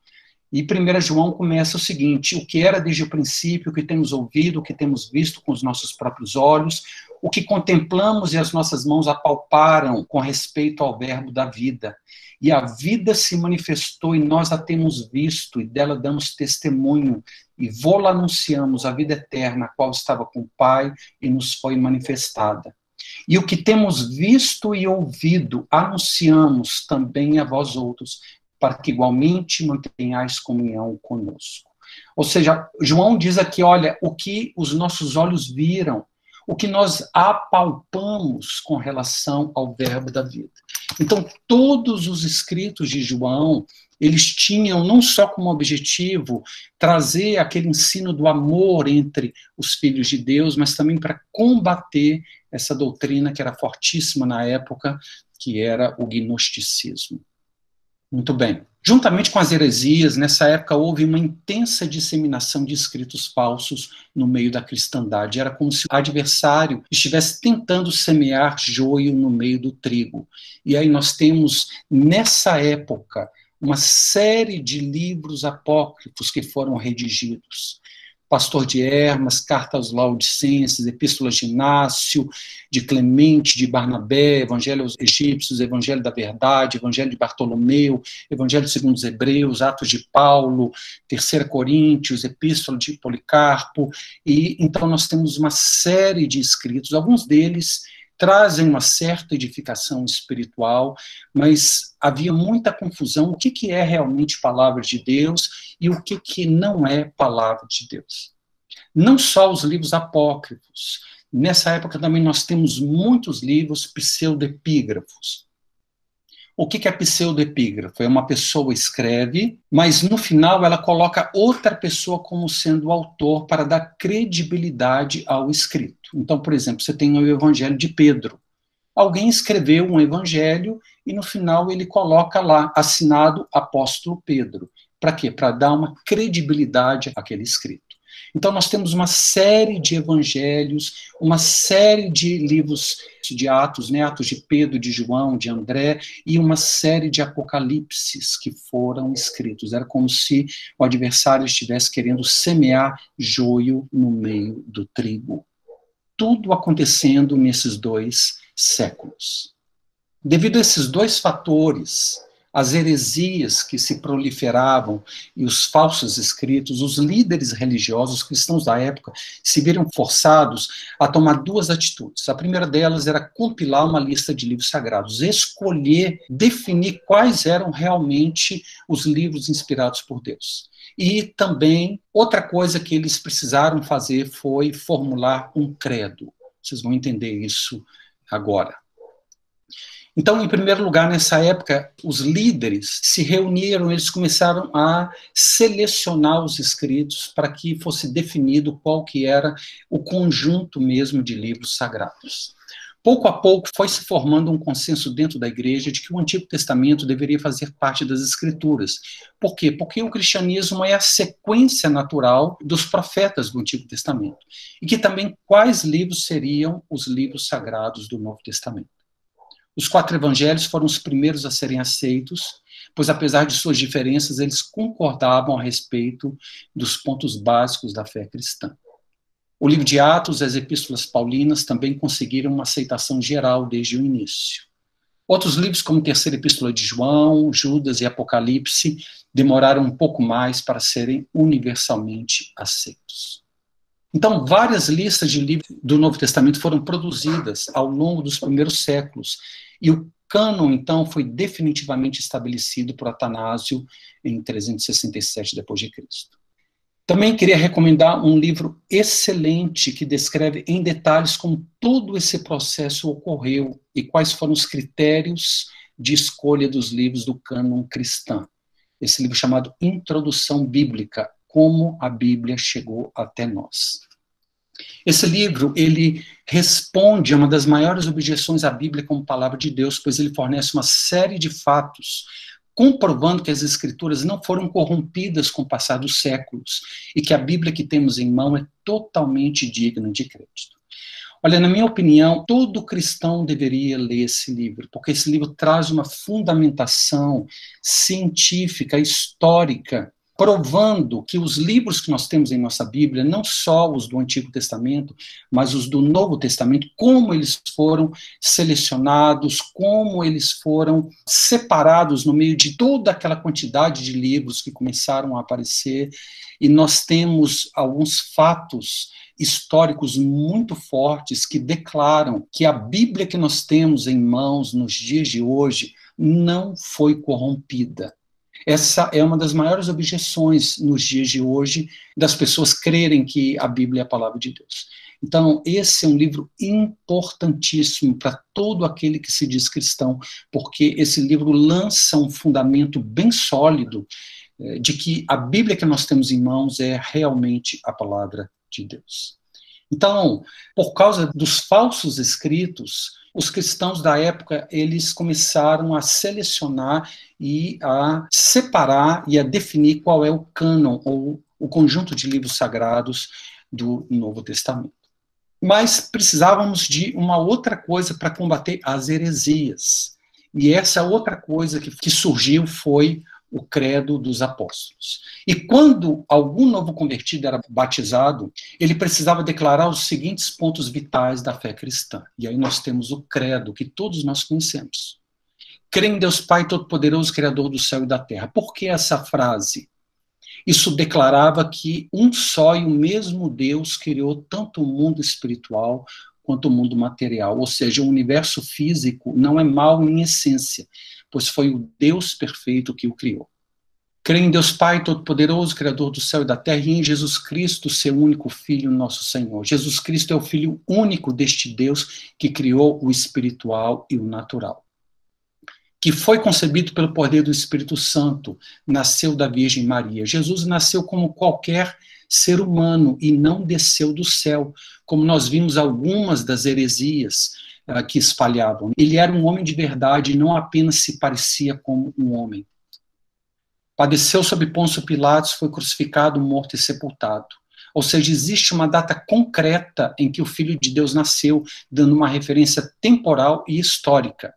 E 1 João começa o seguinte: o que era desde o princípio, o que temos ouvido, o que temos visto com os nossos próprios olhos, o que contemplamos e as nossas mãos apalparam com respeito ao verbo da vida. E a vida se manifestou e nós a temos visto, e dela damos testemunho, e vô-la anunciamos, a vida eterna, a qual estava com o Pai e nos foi manifestada. E o que temos visto e ouvido, anunciamos também a vós outros, para que igualmente mantenhais comunhão conosco. Ou seja, João diz aqui, olha, o que os nossos olhos viram, o que nós apalpamos com relação ao verbo da vida. Então, todos os escritos de João, eles tinham não só como objetivo trazer aquele ensino do amor entre os filhos de Deus, mas também para combater essa doutrina que era fortíssima na época, que era o gnosticismo. Muito bem. Juntamente com as heresias, nessa época houve uma intensa disseminação de escritos falsos no meio da cristandade. Era como se o adversário estivesse tentando semear joio no meio do trigo. E aí nós temos, nessa época, uma série de livros apócrifos que foram redigidos. Pastor de Hermas, Carta aos Laodicenses, Epístolas de Inácio, de Clemente, de Barnabé, Evangelho aos Egípcios, Evangelho da Verdade, Evangelho de Bartolomeu, Evangelho segundo os Hebreus, Atos de Paulo, 3 Coríntios, Epístola de Policarpo, e então nós temos uma série de escritos, alguns deles trazem uma certa edificação espiritual, mas havia muita confusão, o que é realmente palavra de Deus e o que não é palavra de Deus. Não só os livros apócrifos, nessa época também nós temos muitos livros pseudepígrafos. O que é pseudepígrafo? É uma pessoa escreve, mas no final ela coloca outra pessoa como sendo o autor para dar credibilidade ao escrito. Então, por exemplo, você tem o Evangelho de Pedro. Alguém escreveu um evangelho e no final ele coloca lá, assinado Apóstolo Pedro. Para quê? Para dar uma credibilidade àquele escrito. Então nós temos uma série de evangelhos, uma série de livros de Atos, né? Atos de Pedro, de João, de André, e uma série de apocalipses que foram escritos. Era como se o adversário estivesse querendo semear joio no meio do trigo. Tudo acontecendo nesses 2 séculos. Devido a esses 2 fatores, as heresias que se proliferavam e os falsos escritos, os líderes religiosos cristãos da época se viram forçados a tomar 2 atitudes. A primeira delas era compilar uma lista de livros sagrados, escolher, definir quais eram realmente os livros inspirados por Deus. E também, outra coisa que eles precisaram fazer foi formular um credo. Vocês vão entender isso agora. Então, em primeiro lugar, nessa época, os líderes se reuniram, eles começaram a selecionar os escritos para que fosse definido qual que era o conjunto mesmo de livros sagrados. Pouco a pouco foi se formando um consenso dentro da igreja de que o Antigo Testamento deveria fazer parte das Escrituras. Por quê? Porque o cristianismo é a sequência natural dos profetas do Antigo Testamento. E que também quais livros seriam os livros sagrados do Novo Testamento. Os 4 evangelhos foram os primeiros a serem aceitos, pois apesar de suas diferenças, eles concordavam a respeito dos pontos básicos da fé cristã. O livro de Atos e as epístolas paulinas também conseguiram uma aceitação geral desde o início. Outros livros, como a terceira epístola de João, Judas e Apocalipse, demoraram um pouco mais para serem universalmente aceitos. Então, várias listas de livros do Novo Testamento foram produzidas ao longo dos primeiros séculos, e o cânon, então, foi definitivamente estabelecido por Atanásio em 367 d.C. Também queria recomendar um livro excelente que descreve em detalhes como todo esse processo ocorreu e quais foram os critérios de escolha dos livros do cânon cristão. Esse livro chamado Introdução Bíblica, como a Bíblia chegou até nós. Esse livro, ele responde a uma das maiores objeções à Bíblia como palavra de Deus, pois ele fornece uma série de fatos, comprovando que as Escrituras não foram corrompidas com o passar dos séculos e que a Bíblia que temos em mão é totalmente digna de crédito. Olha, na minha opinião, todo cristão deveria ler esse livro, porque esse livro traz uma fundamentação científica, histórica, provando que os livros que nós temos em nossa Bíblia, não só os do Antigo Testamento, mas os do Novo Testamento, como eles foram selecionados, como eles foram separados no meio de toda aquela quantidade de livros que começaram a aparecer, e nós temos alguns fatos históricos muito fortes que declaram que a Bíblia que nós temos em mãos nos dias de hoje não foi corrompida. Essa é uma das maiores objeções nos dias de hoje das pessoas crerem que a Bíblia é a palavra de Deus. Então, esse é um livro importantíssimo para todo aquele que se diz cristão, porque esse livro lança um fundamento bem sólido de que a Bíblia que nós temos em mãos é realmente a palavra de Deus. Então, por causa dos falsos escritos, os cristãos da época, eles começaram a selecionar e a separar e a definir qual é o cânon, ou o conjunto de livros sagrados do Novo Testamento. Mas precisávamos de uma outra coisa para combater as heresias. E essa outra coisa que surgiu foi o credo dos apóstolos. E quando algum novo convertido era batizado, ele precisava declarar os seguintes pontos vitais da fé cristã. E aí nós temos o credo, que todos nós conhecemos. Crê em Deus Pai Todo-Poderoso, Criador do céu e da terra. Por que essa frase? Isso declarava que um só e o mesmo Deus criou tanto o mundo espiritual quanto o mundo material. Ou seja, o universo físico não é mau em essência, pois foi o Deus perfeito que o criou. Crê em Deus Pai Todo-Poderoso, Criador do céu e da terra, e em Jesus Cristo, seu único Filho, nosso Senhor. Jesus Cristo é o Filho único deste Deus que criou o espiritual e o natural. Que foi concebido pelo poder do Espírito Santo, nasceu da Virgem Maria. Jesus nasceu como qualquer ser humano e não desceu do céu, como nós vimos algumas das heresias que espalhavam. Ele era um homem de verdade e não apenas se parecia como um homem. Padeceu sob Pôncio Pilatos, foi crucificado, morto e sepultado. Ou seja, existe uma data concreta em que o Filho de Deus nasceu, dando uma referência temporal e histórica.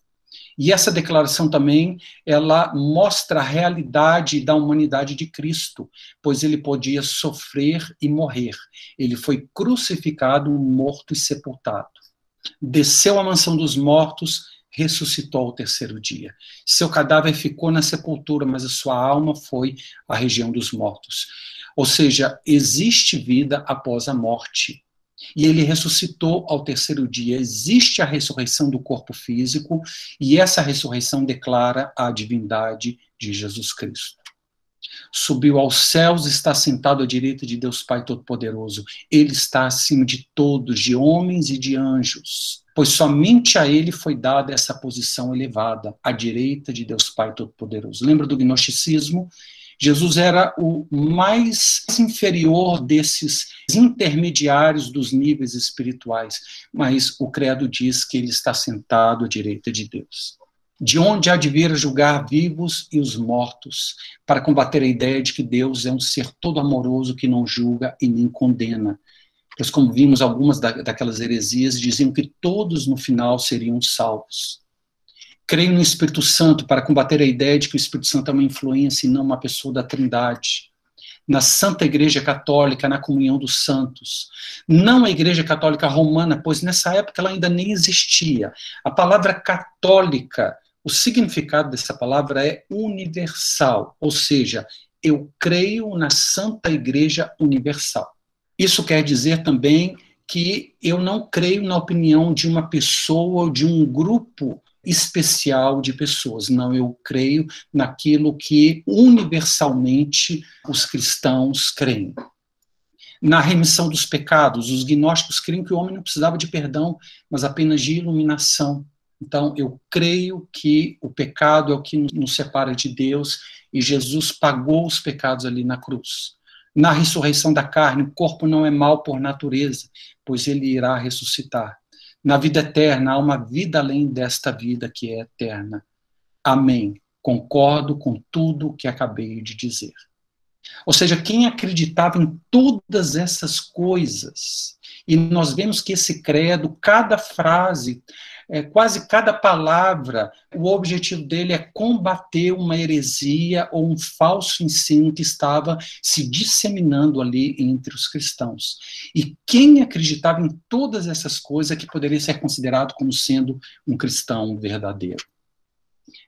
E essa declaração também, ela mostra a realidade da humanidade de Cristo, pois ele podia sofrer e morrer. Ele foi crucificado, morto e sepultado. Desceu à mansão dos mortos, ressuscitou ao terceiro dia. Seu cadáver ficou na sepultura, mas a sua alma foi à região dos mortos. Ou seja, existe vida após a morte. E ele ressuscitou ao terceiro dia. Existe a ressurreição do corpo físico, e essa ressurreição declara a divindade de Jesus Cristo. Subiu aos céus, está sentado à direita de Deus Pai Todo-Poderoso. Ele está acima de todos, de homens e de anjos, pois somente a ele foi dada essa posição elevada, à direita de Deus Pai Todo-Poderoso. Lembra do gnosticismo? Jesus era o mais inferior desses intermediários dos níveis espirituais, mas o credo diz que ele está sentado à direita de Deus. De onde há de vir a julgar vivos e os mortos, para combater a ideia de que Deus é um ser todo amoroso que não julga e nem condena. Pois, como vimos, algumas daquelas heresias diziam que todos no final seriam salvos. Creio no Espírito Santo para combater a ideia de que o Espírito Santo é uma influência e não uma pessoa da Trindade. Na Santa Igreja Católica, na comunhão dos santos. Não a Igreja Católica Romana, pois nessa época ela ainda nem existia. A palavra católica, o significado dessa palavra é universal, ou seja, eu creio na Santa Igreja Universal. Isso quer dizer também que eu não creio na opinião de uma pessoa ou de um grupo especial de pessoas. Não, eu creio naquilo que universalmente os cristãos creem. Na remissão dos pecados, os gnósticos creem que o homem não precisava de perdão, mas apenas de iluminação. Então, eu creio que o pecado é o que nos separa de Deus e Jesus pagou os pecados ali na cruz. Na ressurreição da carne, o corpo não é mau por natureza, pois ele irá ressuscitar. Na vida eterna, há uma vida além desta vida que é eterna. Amém. Concordo com tudo o que acabei de dizer. Ou seja, quem acreditava em todas essas coisas, e nós vemos que esse credo, cada frase, quase cada palavra, o objetivo dele é combater uma heresia ou um falso ensino que estava se disseminando ali entre os cristãos. E quem acreditava em todas essas coisas é que poderia ser considerado como sendo um cristão verdadeiro.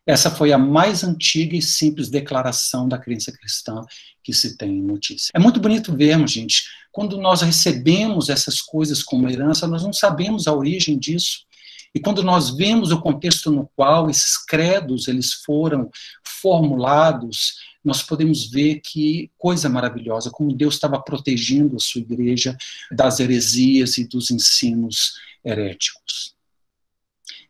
Essa foi a mais antiga e simples declaração da crença cristã que se tem em notícia. É muito bonito vermos, gente, quando nós recebemos essas coisas como herança, nós não sabemos a origem disso. E quando nós vemos o contexto no qual esses credos eles foram formulados, nós podemos ver que coisa maravilhosa, como Deus estava protegendo a sua igreja das heresias e dos ensinos heréticos.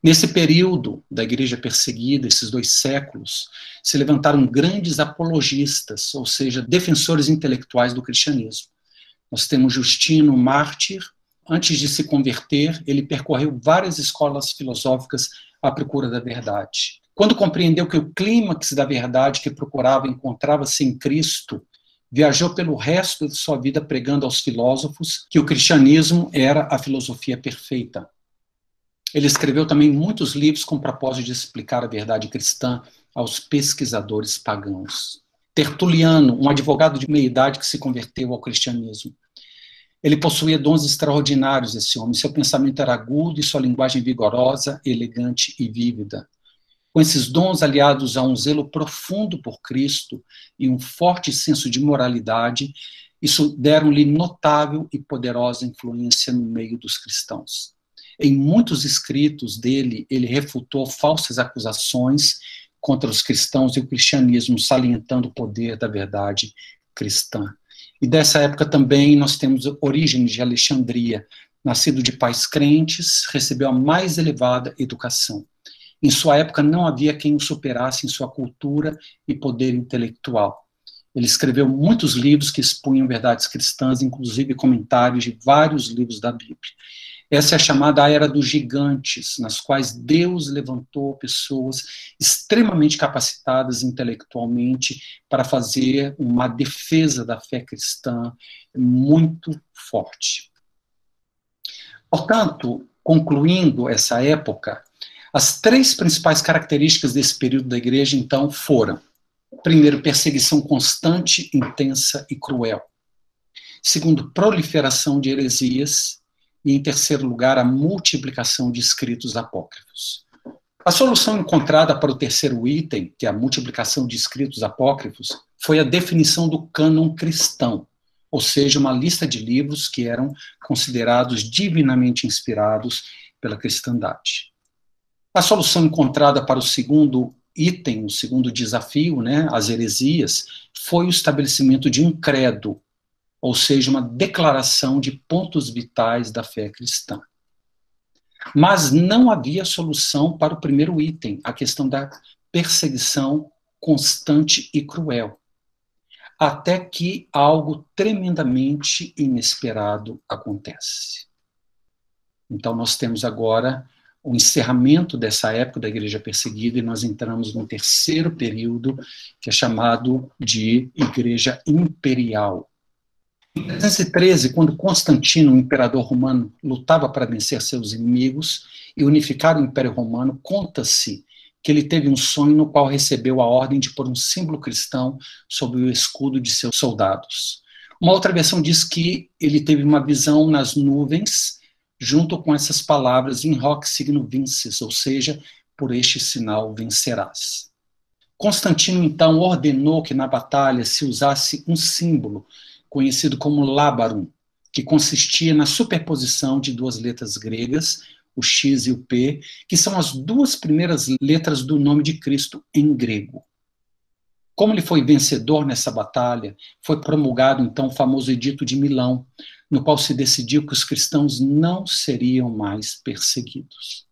Nesse período da igreja perseguida, esses 2 séculos, se levantaram grandes apologistas, ou seja, defensores intelectuais do cristianismo. Nós temos Justino, mártir. Antes de se converter, ele percorreu várias escolas filosóficas à procura da verdade. Quando compreendeu que o clímax da verdade que procurava encontrava-se em Cristo, viajou pelo resto de sua vida pregando aos filósofos que o cristianismo era a filosofia perfeita. Ele escreveu também muitos livros com o propósito de explicar a verdade cristã aos pesquisadores pagãos. Tertuliano, um advogado de meia-idade que se converteu ao cristianismo. Ele possuía dons extraordinários, esse homem. Seu pensamento era agudo e sua linguagem vigorosa, elegante e vívida. Com esses dons aliados a um zelo profundo por Cristo e um forte senso de moralidade, isso deram-lhe notável e poderosa influência no meio dos cristãos. Em muitos escritos dele, ele refutou falsas acusações contra os cristãos e o cristianismo, salientando o poder da verdade cristã. E dessa época também nós temos Orígenes de Alexandria, nascido de pais crentes, recebeu a mais elevada educação. Em sua época não havia quem o superasse em sua cultura e poder intelectual. Ele escreveu muitos livros que expunham verdades cristãs, inclusive comentários de vários livros da Bíblia. Essa é a chamada Era dos Gigantes, nas quais Deus levantou pessoas extremamente capacitadas intelectualmente para fazer uma defesa da fé cristã muito forte. Portanto, concluindo essa época, as três principais características desse período da igreja, então, foram: primeiro, perseguição constante, intensa e cruel. Segundo, proliferação de heresias. E, em terceiro lugar, a multiplicação de escritos apócrifos. A solução encontrada para o terceiro item, que é a multiplicação de escritos apócrifos, foi a definição do cânon cristão, ou seja, uma lista de livros que eram considerados divinamente inspirados pela cristandade. A solução encontrada para o segundo item, o segundo desafio, as heresias, foi o estabelecimento de um credo, ou seja, uma declaração de pontos vitais da fé cristã. Mas não havia solução para o primeiro item, a questão da perseguição constante e cruel, até que algo tremendamente inesperado acontece. Então nós temos agora o encerramento dessa época da igreja perseguida e nós entramos no terceiro período, que é chamado de igreja imperial. Em 313, quando Constantino, o imperador romano, lutava para vencer seus inimigos e unificar o Império Romano, conta-se que ele teve um sonho no qual recebeu a ordem de pôr um símbolo cristão sobre o escudo de seus soldados. Uma outra versão diz que ele teve uma visão nas nuvens, junto com essas palavras, in hoc signo vinces, ou seja, por este sinal vencerás. Constantino, então, ordenou que na batalha se usasse um símbolo conhecido como labarum, que consistia na superposição de duas letras gregas, o X e o P, que são as duas primeiras letras do nome de Cristo em grego. Como ele foi vencedor nessa batalha, foi promulgado então o famoso Edito de Milão, no qual se decidiu que os cristãos não seriam mais perseguidos.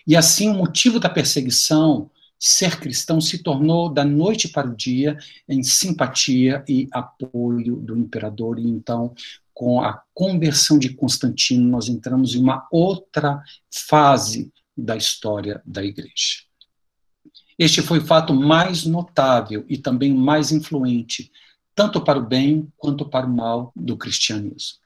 E assim o motivo da perseguição, ser cristão, se tornou da noite para o dia em simpatia e apoio do imperador. E então, com a conversão de Constantino, nós entramos em uma outra fase da história da igreja. Este foi o fato mais notável e também mais influente, tanto para o bem quanto para o mal do cristianismo.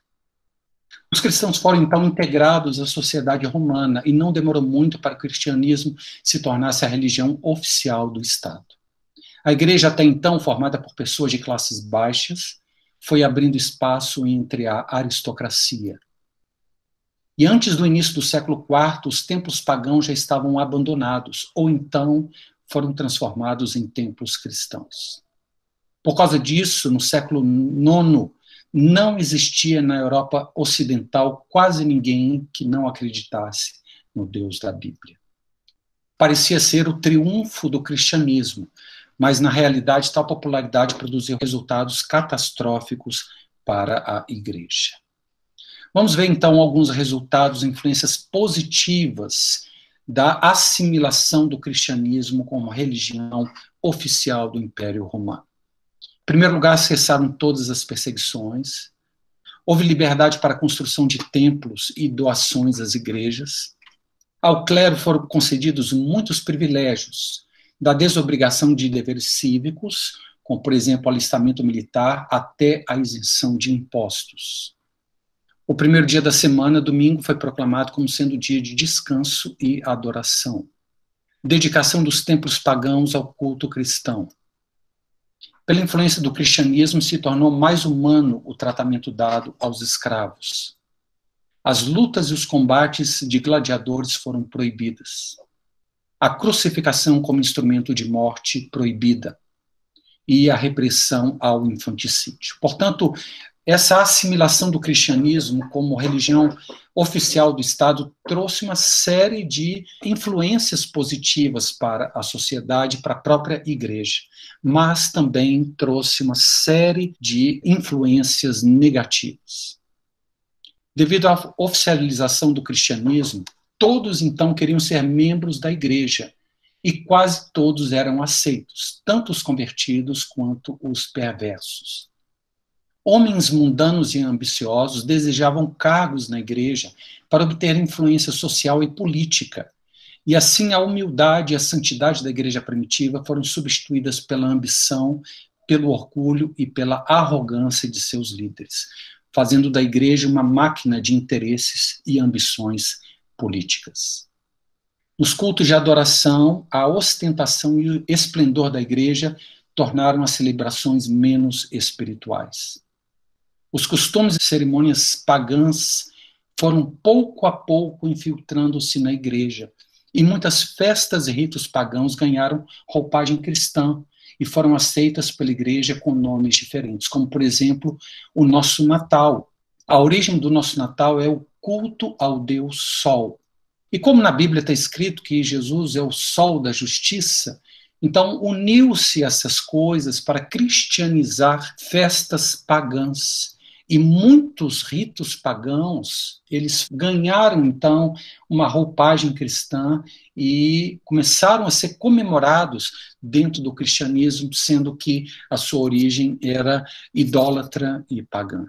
Os cristãos foram, então, integrados à sociedade romana e não demorou muito para que o cristianismo se tornasse a religião oficial do Estado. A igreja, até então, formada por pessoas de classes baixas, foi abrindo espaço entre a aristocracia. E antes do início do século IV, os templos pagãos já estavam abandonados, ou então foram transformados em templos cristãos. Por causa disso, no século IX, não existia na Europa ocidental quase ninguém que não acreditasse no Deus da Bíblia. Parecia ser o triunfo do cristianismo, mas na realidade tal popularidade produziu resultados catastróficos para a igreja. Vamos ver então alguns resultados, influências positivas da assimilação do cristianismo como religião oficial do Império Romano. Em primeiro lugar, cessaram todas as perseguições, houve liberdade para a construção de templos e doações às igrejas, ao clero foram concedidos muitos privilégios, da desobrigação de deveres cívicos, como, por exemplo, o alistamento militar, até a isenção de impostos. O primeiro dia da semana, domingo, foi proclamado como sendo dia de descanso e adoração. Dedicação dos templos pagãos ao culto cristão. Pela influência do cristianismo, se tornou mais humano o tratamento dado aos escravos. As lutas e os combates de gladiadores foram proibidas. A crucificação como instrumento de morte proibida. E a repressão ao infanticídio. Portanto, essa assimilação do cristianismo como religião oficial do Estado trouxe uma série de influências positivas para a sociedade, para a própria igreja, mas também trouxe uma série de influências negativas. Devido à oficialização do cristianismo, todos então queriam ser membros da igreja, e quase todos eram aceitos, tanto os convertidos quanto os perversos. Homens mundanos e ambiciosos desejavam cargos na igreja para obter influência social e política. E assim a humildade e a santidade da igreja primitiva foram substituídas pela ambição, pelo orgulho e pela arrogância de seus líderes, fazendo da igreja uma máquina de interesses e ambições políticas. Nos cultos de adoração, a ostentação e o esplendor da igreja tornaram as celebrações menos espirituais. Os costumes e cerimônias pagãs foram pouco a pouco infiltrando-se na igreja, e muitas festas e ritos pagãos ganharam roupagem cristã e foram aceitas pela igreja com nomes diferentes, como, por exemplo, o nosso Natal. A origem do nosso Natal é o culto ao Deus Sol. E como na Bíblia está escrito que Jesus é o sol da justiça, então uniu-se essas coisas para cristianizar festas pagãs. E muitos ritos pagãos, eles ganharam, então, uma roupagem cristã e começaram a ser comemorados dentro do cristianismo, sendo que a sua origem era idólatra e pagã.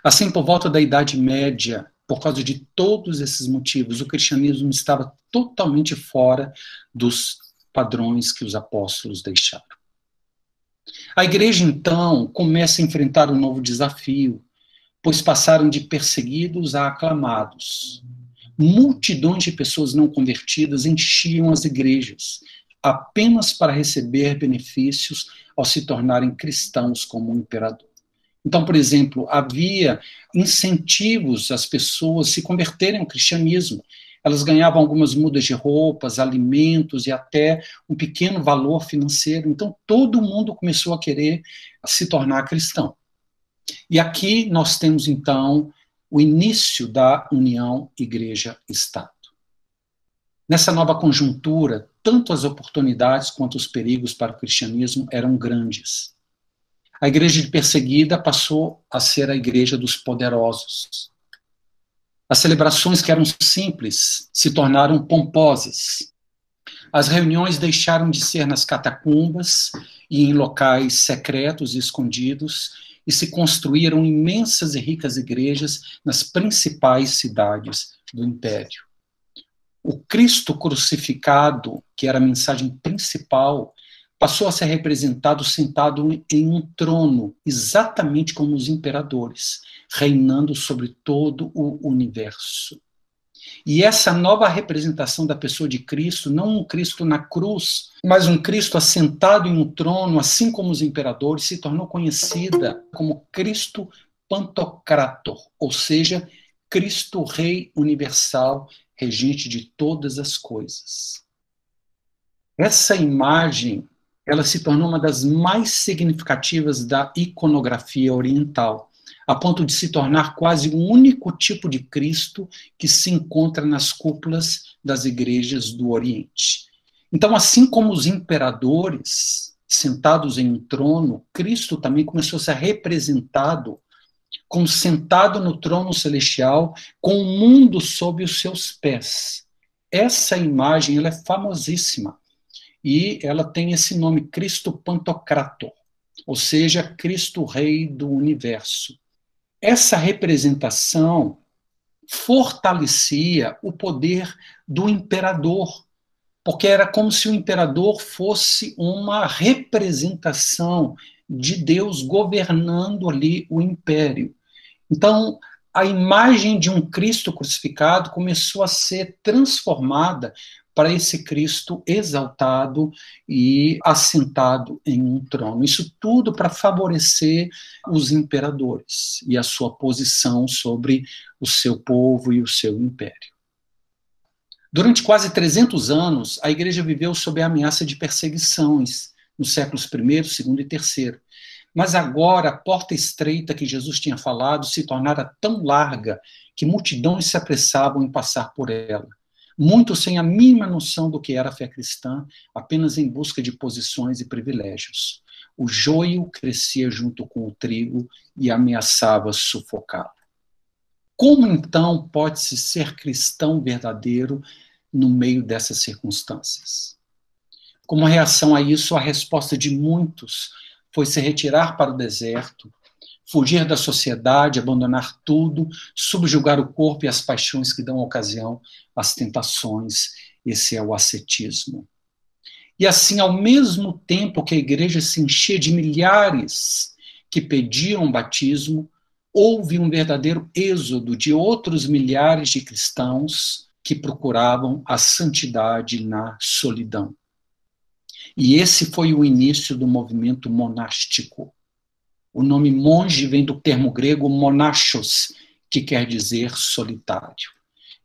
Assim, por volta da Idade Média, por causa de todos esses motivos, o cristianismo estava totalmente fora dos padrões que os apóstolos deixaram. A igreja, então, começa a enfrentar um novo desafio, pois passaram de perseguidos a aclamados. Multidões de pessoas não convertidas enchiam as igrejas, apenas para receber benefícios ao se tornarem cristãos como o imperador. Então, por exemplo, havia incentivos às pessoas se converterem ao cristianismo. Elas ganhavam algumas mudas de roupas, alimentos e até um pequeno valor financeiro. Então, todo mundo começou a querer se tornar cristão. E aqui nós temos, então, o início da união igreja-estado. Nessa nova conjuntura, tanto as oportunidades quanto os perigos para o cristianismo eram grandes. A igreja perseguida passou a ser a igreja dos poderosos. As celebrações que eram simples se tornaram pomposas. As reuniões deixaram de ser nas catacumbas e em locais secretos e escondidos e se construíram imensas e ricas igrejas nas principais cidades do império. O Cristo crucificado, que era a mensagem principal, passou a ser representado sentado em um trono, exatamente como os imperadores, reinando sobre todo o universo. E essa nova representação da pessoa de Cristo, não um Cristo na cruz, mas um Cristo assentado em um trono, assim como os imperadores, se tornou conhecida como Cristo Pantocrator, ou seja, Cristo Rei Universal, regente de todas as coisas. Essa imagem, ela se tornou uma das mais significativas da iconografia oriental, a ponto de se tornar quase o único tipo de Cristo que se encontra nas cúpulas das igrejas do Oriente. Então, assim como os imperadores sentados em um trono, Cristo também começou a ser representado como sentado no trono celestial, com o mundo sob os seus pés. Essa imagem, ela é famosíssima. E ela tem esse nome, Cristo Pantocrator, ou seja, Cristo Rei do Universo. Essa representação fortalecia o poder do imperador, porque era como se o imperador fosse uma representação de Deus governando ali o império. Então, a imagem de um Cristo crucificado começou a ser transformada para esse Cristo exaltado e assentado em um trono. Isso tudo para favorecer os imperadores e a sua posição sobre o seu povo e o seu império. Durante quase 300 anos, a igreja viveu sob a ameaça de perseguições, nos séculos I, II e III. Mas agora a porta estreita que Jesus tinha falado se tornara tão larga que multidões se apressavam em passar por ela. Muitos sem a mínima noção do que era a fé cristã, apenas em busca de posições e privilégios. O joio crescia junto com o trigo e ameaçava sufocá-lo. Como então pode-se ser cristão verdadeiro no meio dessas circunstâncias? Como reação a isso, a resposta de muitos foi se retirar para o deserto, fugir da sociedade, abandonar tudo, subjugar o corpo e as paixões que dão ocasião às tentações. Esse é o ascetismo. E assim, ao mesmo tempo que a igreja se enchia de milhares que pediam batismo, houve um verdadeiro êxodo de outros milhares de cristãos que procuravam a santidade na solidão. E esse foi o início do movimento monástico. O nome monge vem do termo grego monachos, que quer dizer solitário.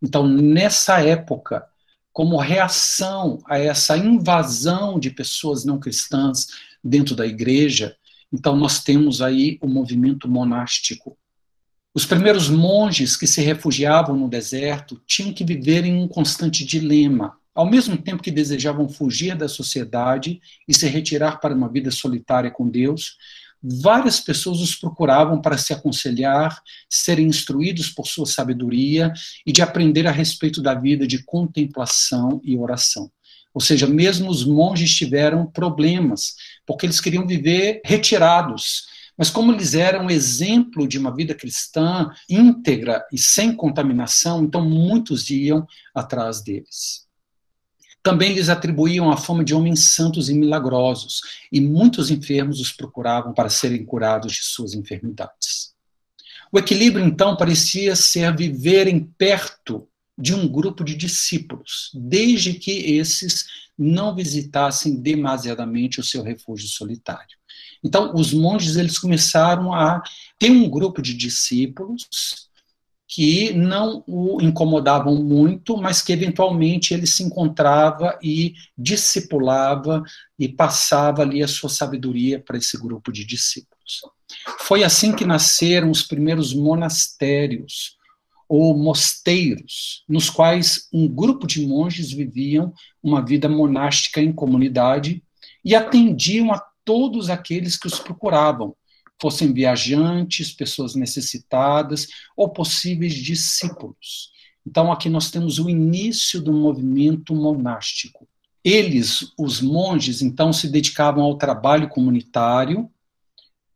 Então, nessa época, como reação a essa invasão de pessoas não cristãs dentro da igreja, então nós temos aí o movimento monástico. Os primeiros monges que se refugiavam no deserto tinham que viver em um constante dilema. Ao mesmo tempo que desejavam fugir da sociedade e se retirar para uma vida solitária com Deus, várias pessoas os procuravam para se aconselhar, serem instruídos por sua sabedoria e de aprender a respeito da vida de contemplação e oração. Ou seja, mesmo os monges tiveram problemas, porque eles queriam viver retirados. Mas como eles eram exemplo de uma vida cristã íntegra e sem contaminação, então muitos iam atrás deles. Também lhes atribuíam a fama de homens santos e milagrosos, e muitos enfermos os procuravam para serem curados de suas enfermidades. O equilíbrio, então, parecia ser viverem perto de um grupo de discípulos, desde que esses não visitassem demasiadamente o seu refúgio solitário. Então, os monges eles começaram a ter um grupo de discípulos que não o incomodavam muito, mas que eventualmente ele se encontrava e discipulava e passava ali a sua sabedoria para esse grupo de discípulos. Foi assim que nasceram os primeiros monastérios, ou mosteiros, nos quais um grupo de monges viviam uma vida monástica em comunidade e atendiam a todos aqueles que os procuravam, fossem viajantes, pessoas necessitadas ou possíveis discípulos. Então, aqui nós temos o início do movimento monástico. Eles, os monges, então, se dedicavam ao trabalho comunitário,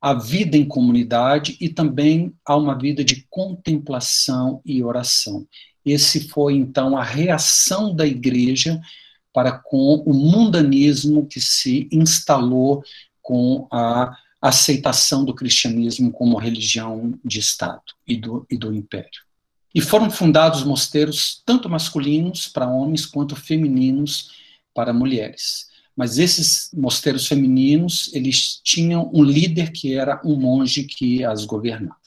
à vida em comunidade e também a uma vida de contemplação e oração. Esse foi, então, a reação da igreja para com o mundanismo que se instalou com a aceitação do cristianismo como religião de Estado e do império. E foram fundados mosteiros tanto masculinos para homens quanto femininos para mulheres. Mas esses mosteiros femininos, eles tinham um líder que era um monge que as governava.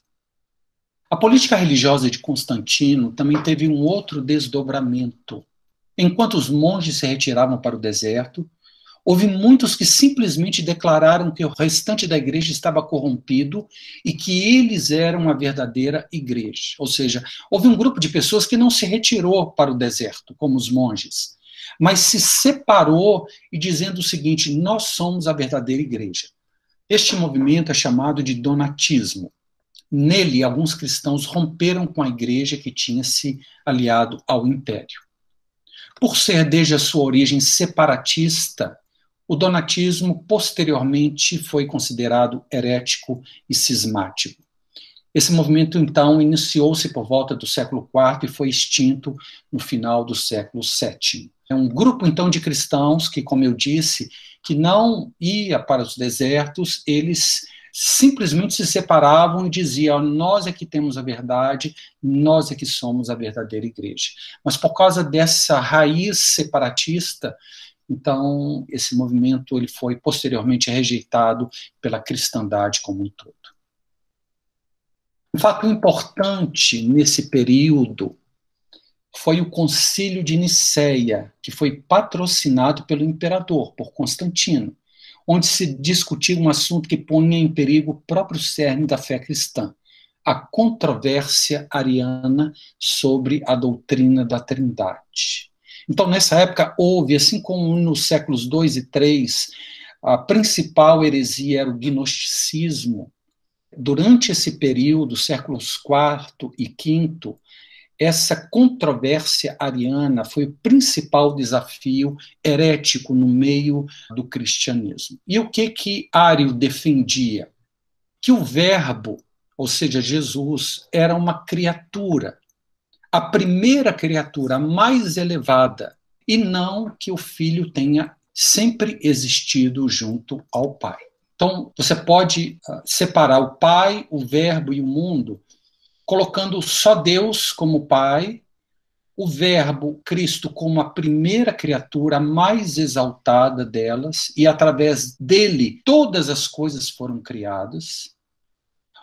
A política religiosa de Constantino também teve um outro desdobramento. Enquanto os monges se retiravam para o deserto, houve muitos que simplesmente declararam que o restante da igreja estava corrompido e que eles eram a verdadeira igreja. Ou seja, houve um grupo de pessoas que não se retirou para o deserto, como os monges, mas se separou e dizendo o seguinte: nós somos a verdadeira igreja. Este movimento é chamado de donatismo. Nele, alguns cristãos romperam com a igreja que tinha se aliado ao império. Por ser desde a sua origem separatista, o donatismo posteriormente foi considerado herético e cismático. Esse movimento, então, iniciou-se por volta do século IV e foi extinto no final do século VII. É um grupo, então, de cristãos que, como eu disse, que não ia para os desertos, eles simplesmente se separavam e diziam: nós é que temos a verdade, nós é que somos a verdadeira igreja. Mas por causa dessa raiz separatista, então, esse movimento ele foi posteriormente rejeitado pela cristandade como um todo. Um fato importante nesse período foi o Concílio de Nicéia, que foi patrocinado pelo imperador, por Constantino, onde se discutiu um assunto que punha em perigo o próprio cerne da fé cristã, a controvérsia ariana sobre a doutrina da Trindade. Então, nessa época, houve, assim como nos séculos II e III, a principal heresia era o gnosticismo. Durante esse período, séculos IV e V, essa controvérsia ariana foi o principal desafio herético no meio do cristianismo. E o que Ário defendia? que o Verbo, ou seja, Jesus, era uma criatura, a primeira criatura mais elevada, e não que o Filho tenha sempre existido junto ao Pai. Então, você pode separar o Pai, o Verbo e o mundo, colocando só Deus como Pai, o Verbo, Cristo, como a primeira criatura, a mais exaltada delas, e através dele todas as coisas foram criadas.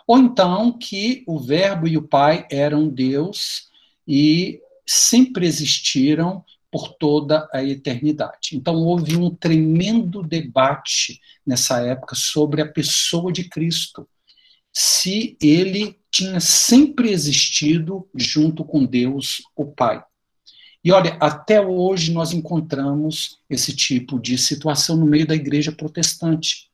Ou então que o Verbo e o Pai eram Deus e sempre existiram por toda a eternidade. Então houve um tremendo debate nessa época sobre a pessoa de Cristo, se ele tinha sempre existido junto com Deus, o Pai. E olha, até hoje nós encontramos esse tipo de situação no meio da igreja protestante.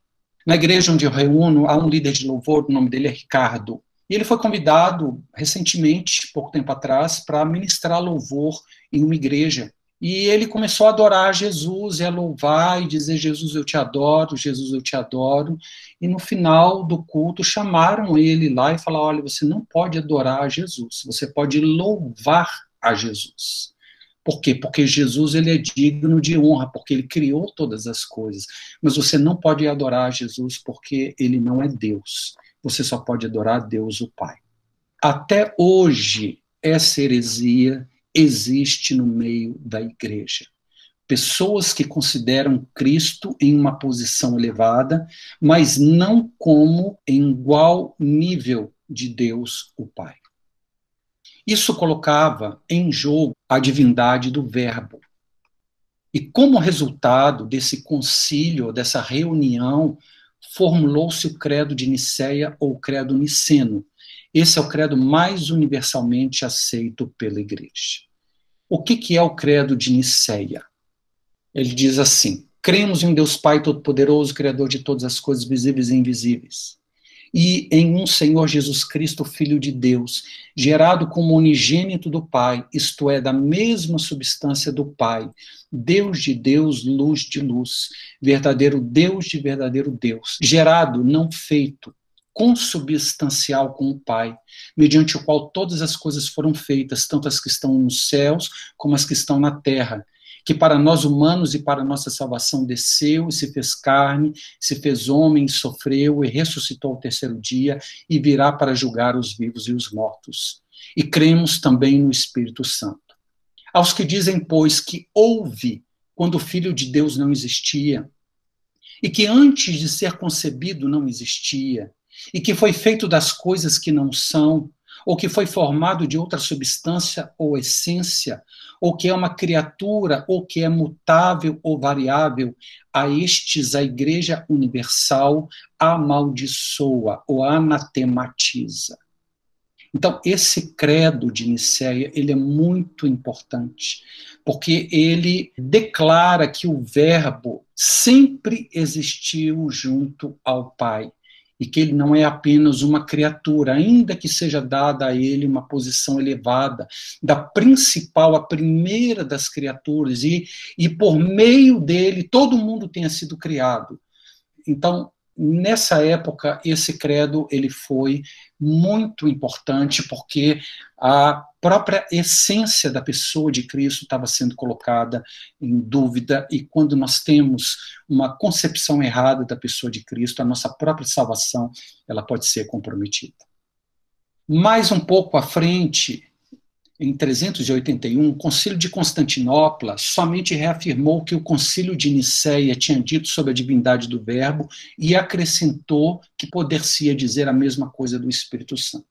Na igreja onde eu reúno, há um líder de louvor, o nome dele é Ricardo, e ele foi convidado recentemente, pouco tempo atrás, para ministrar louvor em uma igreja. E ele começou a adorar Jesus, e a louvar e dizer: Jesus, eu te adoro, Jesus, eu te adoro. E no final do culto chamaram ele lá e falaram: olha, você não pode adorar a Jesus, você pode louvar a Jesus. Por quê? Porque Jesus, ele é digno de honra, porque ele criou todas as coisas. Mas você não pode adorar a Jesus porque ele não é Deus. Você só pode adorar a Deus, o Pai. Até hoje, essa heresia existe no meio da igreja. Pessoas que consideram Cristo em uma posição elevada, mas não como em igual nível de Deus, o Pai. Isso colocava em jogo a divindade do Verbo. E como resultado desse concílio, dessa reunião, formulou-se o credo de Nicéia ou o credo niceno. Esse é o credo mais universalmente aceito pela igreja. O que é o credo de Nicéia? Ele diz assim: cremos em um Deus Pai Todo-Poderoso, Criador de todas as coisas visíveis e invisíveis, e em um Senhor Jesus Cristo, Filho de Deus, gerado como unigênito do Pai, isto é, da mesma substância do Pai, Deus de Deus, luz de luz, verdadeiro Deus de verdadeiro Deus, gerado, não feito, consubstancial com o Pai, mediante o qual todas as coisas foram feitas, tanto as que estão nos céus como as que estão na terra, que para nós humanos e para nossa salvação desceu e se fez carne, se fez homem, sofreu e ressuscitou ao terceiro dia e virá para julgar os vivos e os mortos. E cremos também no Espírito Santo. Aos que dizem, pois, que houve quando o Filho de Deus não existia, e que antes de ser concebido não existia, e que foi feito das coisas que não são, ou que foi formado de outra substância ou essência, ou que é uma criatura, ou que é mutável ou variável, a estes a Igreja Universal amaldiçoa ou anatematiza. Então, esse credo de Nicéia, ele é muito importante, porque ele declara que o Verbo sempre existiu junto ao Pai, e que ele não é apenas uma criatura, ainda que seja dada a ele uma posição elevada, da principal, a primeira das criaturas, e por meio dele todo mundo tenha sido criado. Então, nessa época, esse credo ele foi muito importante, porque a própria essência da pessoa de Cristo estava sendo colocada em dúvida, e quando nós temos uma concepção errada da pessoa de Cristo, a nossa própria salvação ela pode ser comprometida. Mais um pouco à frente, em 381, o Concílio de Constantinopla somente reafirmou que o Concílio de Nicéia tinha dito sobre a divindade do Verbo e acrescentou que poder-se dizer a mesma coisa do Espírito Santo.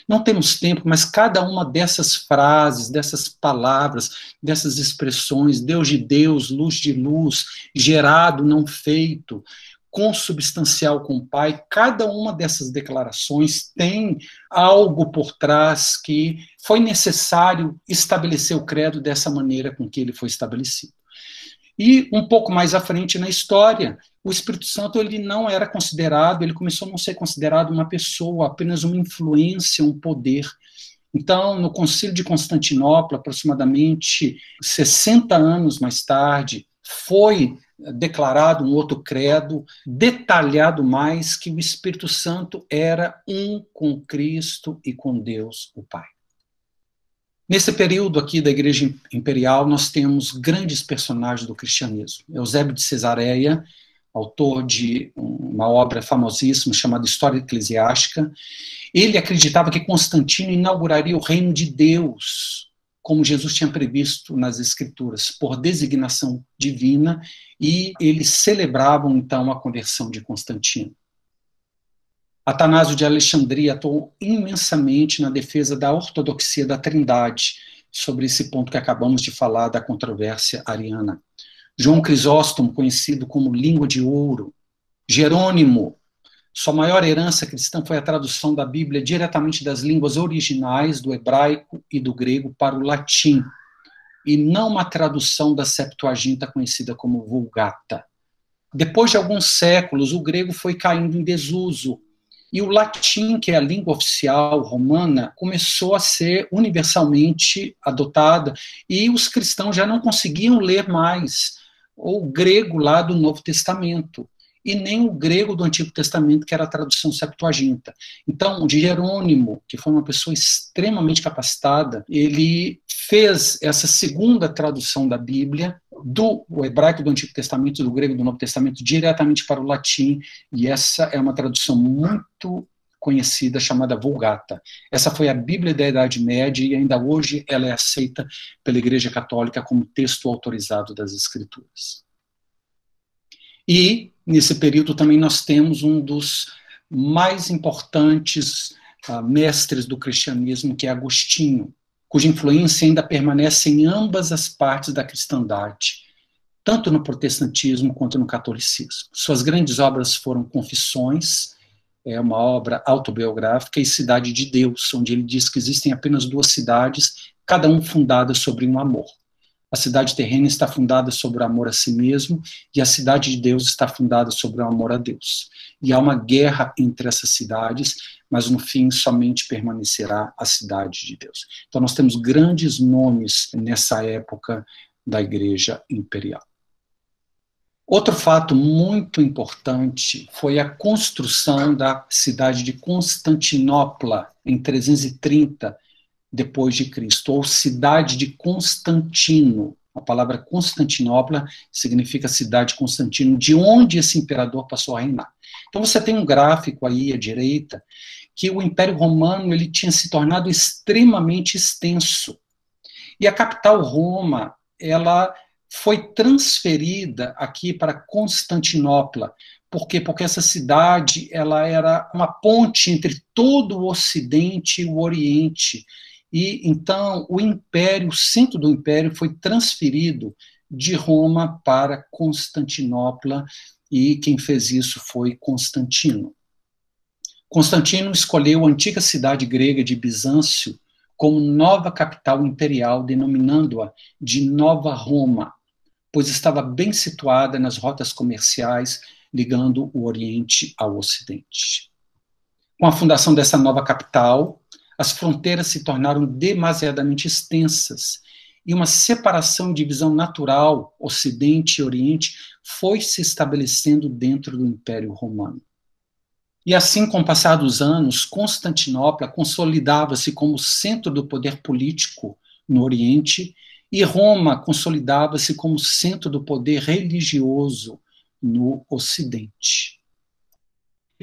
Não temos tempo, mas cada uma dessas frases, dessas palavras, dessas expressões, Deus de Deus, luz de luz, gerado, não feito, consubstancial com o Pai, cada uma dessas declarações tem algo por trás que foi necessário estabelecer o credo dessa maneira com que ele foi estabelecido. E um pouco mais à frente na história, o Espírito Santo ele não era considerado, ele começou a não ser considerado uma pessoa, apenas uma influência, um poder. Então, no Concílio de Constantinopla, aproximadamente 60 anos mais tarde, foi declarado um outro credo, detalhado mais que o Espírito Santo era um com Cristo e com Deus, o Pai. Nesse período aqui da Igreja Imperial, nós temos grandes personagens do cristianismo. Eusébio de Cesareia, autor de uma obra famosíssima chamada História Eclesiástica, ele acreditava que Constantino inauguraria o reino de Deus, como Jesus tinha previsto nas Escrituras, por designação divina, e eles celebravam, então, a conversão de Constantino. Atanásio de Alexandria atuou imensamente na defesa da ortodoxia da Trindade, sobre esse ponto que acabamos de falar da controvérsia ariana. João Crisóstomo, conhecido como Língua de Ouro. Jerônimo, sua maior herança cristã foi a tradução da Bíblia diretamente das línguas originais, do hebraico e do grego, para o latim, e não uma tradução da Septuaginta conhecida como Vulgata. Depois de alguns séculos, o grego foi caindo em desuso, e o latim, que é a língua oficial romana, começou a ser universalmente adotada, e os cristãos já não conseguiam ler mais o grego lá do Novo Testamento, e nem o grego do Antigo Testamento, que era a tradução Septuaginta. Então, Jerônimo, que foi uma pessoa extremamente capacitada, ele fez essa segunda tradução da Bíblia, do hebraico do Antigo Testamento e do grego do Novo Testamento, diretamente para o latim, e essa é uma tradução muito conhecida, chamada Vulgata. Essa foi a Bíblia da Idade Média, e ainda hoje ela é aceita pela Igreja Católica como texto autorizado das Escrituras. E, nesse período, também nós temos um dos mais importantes mestres do cristianismo, que é Agostinho, cuja influência ainda permanece em ambas as partes da cristandade, tanto no protestantismo quanto no catolicismo. Suas grandes obras foram Confissões, é uma obra autobiográfica, e Cidade de Deus, onde ele diz que existem apenas duas cidades, cada uma fundada sobre um amor. A cidade terrena está fundada sobre o amor a si mesmo, e a cidade de Deus está fundada sobre o amor a Deus. E há uma guerra entre essas cidades, mas no fim somente permanecerá a cidade de Deus. Então nós temos grandes nomes nessa época da Igreja Imperial. Outro fato muito importante foi a construção da cidade de Constantinopla, em 330 depois de Cristo, ou cidade de Constantino. A palavra Constantinopla significa cidade de Constantino, de onde esse imperador passou a reinar. Então você tem um gráfico aí à direita, que o Império Romano ele tinha se tornado extremamente extenso. E a capital Roma, ela foi transferida aqui para Constantinopla. Por quê? Porque essa cidade ela era uma ponte entre todo o Ocidente e o Oriente. E então o império, o centro do império, foi transferido de Roma para Constantinopla, e quem fez isso foi Constantino. Constantino escolheu a antiga cidade grega de Bizâncio como nova capital imperial, denominando-a de Nova Roma, pois estava bem situada nas rotas comerciais ligando o Oriente ao Ocidente. Com a fundação dessa nova capital, as fronteiras se tornaram demasiadamente extensas, e uma separação e divisão natural, Ocidente e Oriente, foi se estabelecendo dentro do Império Romano. E assim, com o passar dos anos, Constantinopla consolidava-se como centro do poder político no Oriente, e Roma consolidava-se como centro do poder religioso no Ocidente.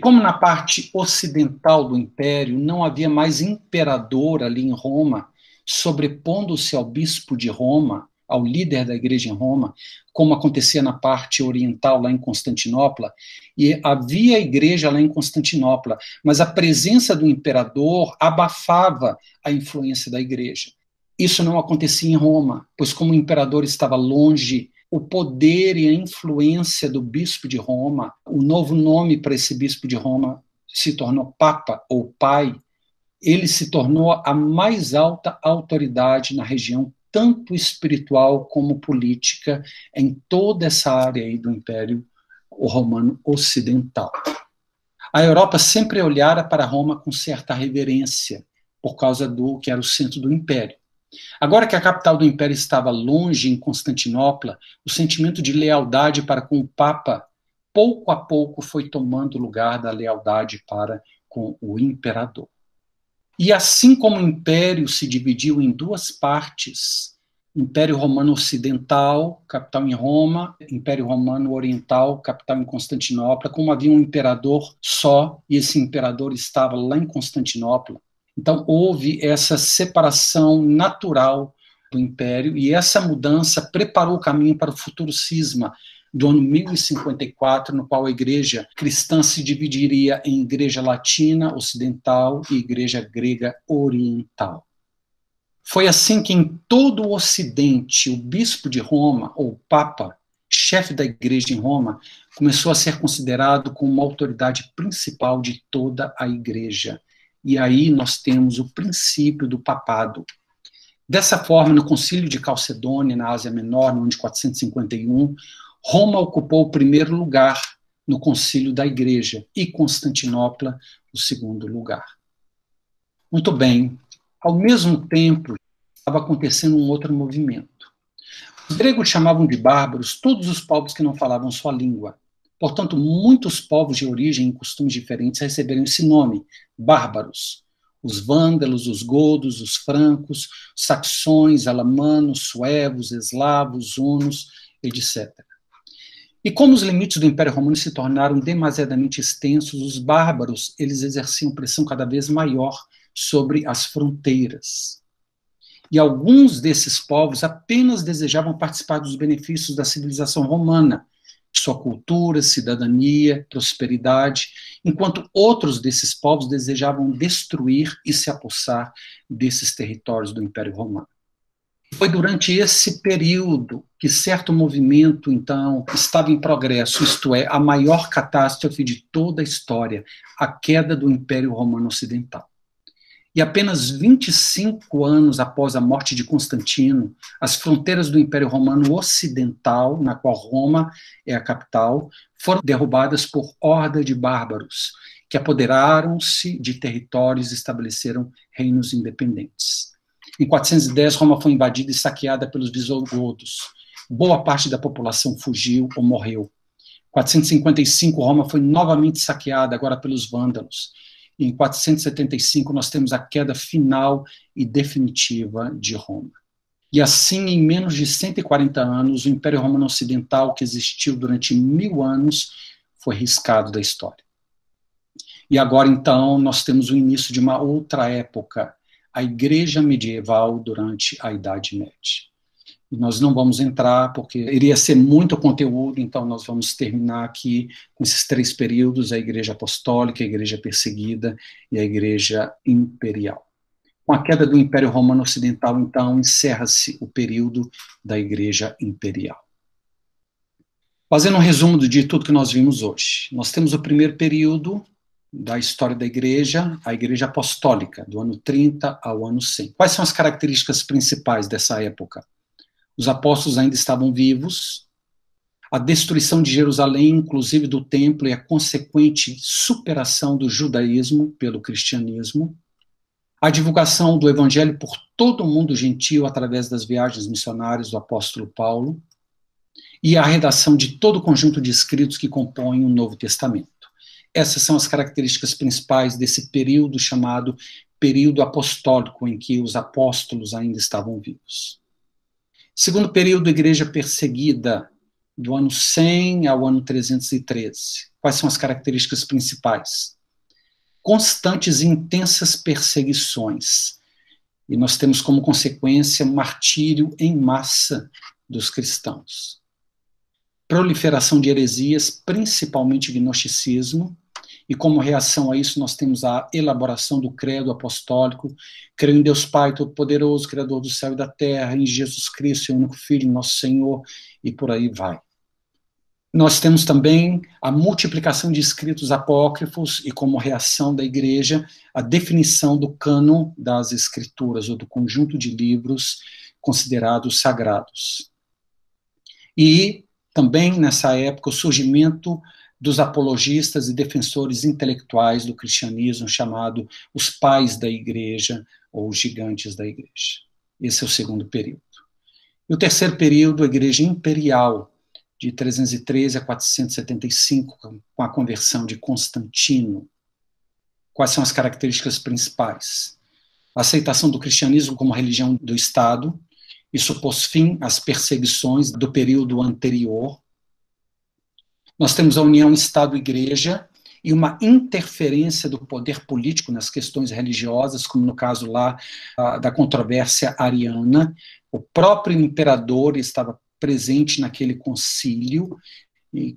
Como na parte ocidental do Império não havia mais imperador ali em Roma, sobrepondo-se ao bispo de Roma, ao líder da igreja em Roma, como acontecia na parte oriental lá em Constantinopla, e havia a igreja lá em Constantinopla, mas a presença do imperador abafava a influência da igreja. Isso não acontecia em Roma, pois como o imperador estava longe, o poder e a influência do bispo de Roma, o novo nome para esse bispo de Roma se tornou Papa ou Pai, ele se tornou a mais alta autoridade na região, tanto espiritual como política, em toda essa área aí do Império Romano Ocidental. A Europa sempre olhara para Roma com certa reverência, por causa do que era o centro do Império. Agora que a capital do império estava longe, em Constantinopla, o sentimento de lealdade para com o Papa, pouco a pouco, foi tomando lugar da lealdade para com o imperador. E assim como o império se dividiu em duas partes, Império Romano Ocidental, capital em Roma, Império Romano Oriental, capital em Constantinopla, como havia um imperador só, e esse imperador estava lá em Constantinopla, então houve essa separação natural do império, e essa mudança preparou o caminho para o futuro cisma do ano 1054, no qual a igreja cristã se dividiria em igreja latina ocidental e igreja grega oriental. Foi assim que em todo o Ocidente, o bispo de Roma, ou Papa, chefe da igreja em Roma, começou a ser considerado como uma autoridade principal de toda a igreja. E aí nós temos o princípio do papado. Dessa forma, no Concílio de Calcedônia, na Ásia Menor, no ano de 451, Roma ocupou o primeiro lugar no concílio da igreja e Constantinopla o segundo lugar. Muito bem. Ao mesmo tempo, estava acontecendo um outro movimento. Os gregos chamavam de bárbaros todos os povos que não falavam sua língua. Portanto, muitos povos de origem e costumes diferentes receberam esse nome, bárbaros. Os vândalos, os godos, os francos, os saxões, alamanos, suevos, eslavos, hunos, etc. E como os limites do Império Romano se tornaram demasiadamente extensos, os bárbaros, eles exerciam pressão cada vez maior sobre as fronteiras. E alguns desses povos apenas desejavam participar dos benefícios da civilização romana, sua cultura, cidadania, prosperidade, enquanto outros desses povos desejavam destruir e se apossar desses territórios do Império Romano. Foi durante esse período que certo movimento, então, estava em progresso, isto é, a maior catástrofe de toda a história, a queda do Império Romano Ocidental. E apenas 25 anos após a morte de Constantino, as fronteiras do Império Romano Ocidental, na qual Roma é a capital, foram derrubadas por horda de bárbaros, que apoderaram-se de territórios e estabeleceram reinos independentes. Em 410, Roma foi invadida e saqueada pelos visigodos. Boa parte da população fugiu ou morreu. Em 455, Roma foi novamente saqueada, agora pelos vândalos. E em 475, nós temos a queda final e definitiva de Roma. E assim, em menos de 140 anos, o Império Romano Ocidental, que existiu durante 1000 anos, foi riscado da história. E agora, então, nós temos o início de uma outra época, a Igreja Medieval durante a Idade Média. E nós não vamos entrar, porque iria ser muito conteúdo, então nós vamos terminar aqui com esses 3 períodos, a Igreja Apostólica, a Igreja Perseguida e a Igreja Imperial. Com a queda do Império Romano Ocidental, então, encerra-se o período da Igreja Imperial. Fazendo um resumo de tudo que nós vimos hoje, nós temos o primeiro período da história da igreja, a Igreja Apostólica, do ano 30 ao ano 100. Quais são as características principais dessa época? Os apóstolos ainda estavam vivos, a destruição de Jerusalém, inclusive do templo, e a consequente superação do judaísmo pelo cristianismo, a divulgação do evangelho por todo o mundo gentil através das viagens missionárias do apóstolo Paulo, e a redação de todo o conjunto de escritos que compõem o Novo Testamento. Essas são as características principais desse período chamado período apostólico, em que os apóstolos ainda estavam vivos. Segundo período, Igreja Perseguida, do ano 100 ao ano 313. Quais são as características principais? Constantes e intensas perseguições. E nós temos como consequência um martírio em massa dos cristãos. Proliferação de heresias, principalmente gnosticismo, e como reação a isso nós temos a elaboração do credo apostólico, creio em Deus Pai Todo-Poderoso, Criador do céu e da terra, em Jesus Cristo, seu único Filho, nosso Senhor, e por aí vai. Nós temos também a multiplicação de escritos apócrifos e, como reação da igreja, a definição do cânon das escrituras, ou do conjunto de livros considerados sagrados. E também, nessa época, o surgimento dos apologistas e defensores intelectuais do cristianismo, chamado os pais da igreja, ou os gigantes da igreja. Esse é o segundo período. E o terceiro período, a Igreja Imperial, de 313 a 475, com a conversão de Constantino. Quais são as características principais? A aceitação do cristianismo como religião do Estado. Isso pôs fim às perseguições do período anterior. Nós temos a união Estado-Igreja e uma interferência do poder político nas questões religiosas, como no caso lá da controvérsia ariana. O próprio imperador estava presente naquele concílio,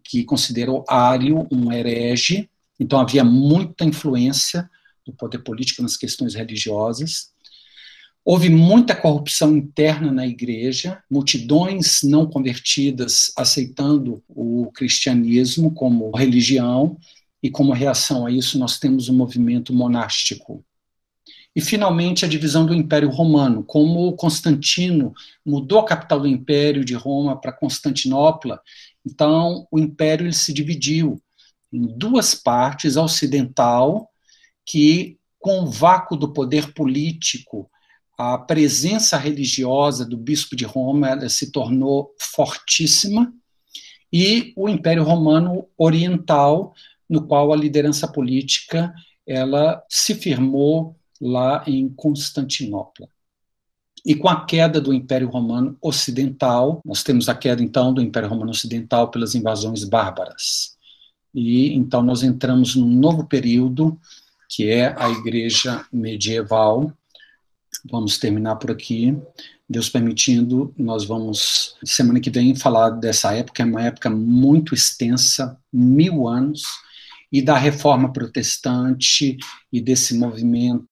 que considerou Ário um herege, então havia muita influência do poder político nas questões religiosas. Houve muita corrupção interna na igreja, multidões não convertidas aceitando o cristianismo como religião, e como reação a isso nós temos um movimento monástico. E, finalmente, a divisão do Império Romano. Como Constantino mudou a capital do Império de Roma para Constantinopla, então o Império ele se dividiu em duas partes, a ocidental, que, com o vácuo do poder político, a presença religiosa do bispo de Roma ela se tornou fortíssima, e o Império Romano Oriental, no qual a liderança política ela se firmou lá em Constantinopla. E com a queda do Império Romano Ocidental, nós temos a queda, então, do Império Romano Ocidental pelas invasões bárbaras. E, então, nós entramos num novo período, que é a Igreja Medieval. Vamos terminar por aqui. Deus permitindo, nós vamos, semana que vem, falar dessa época, é uma época muito extensa, 1000 anos, e da Reforma Protestante e desse movimento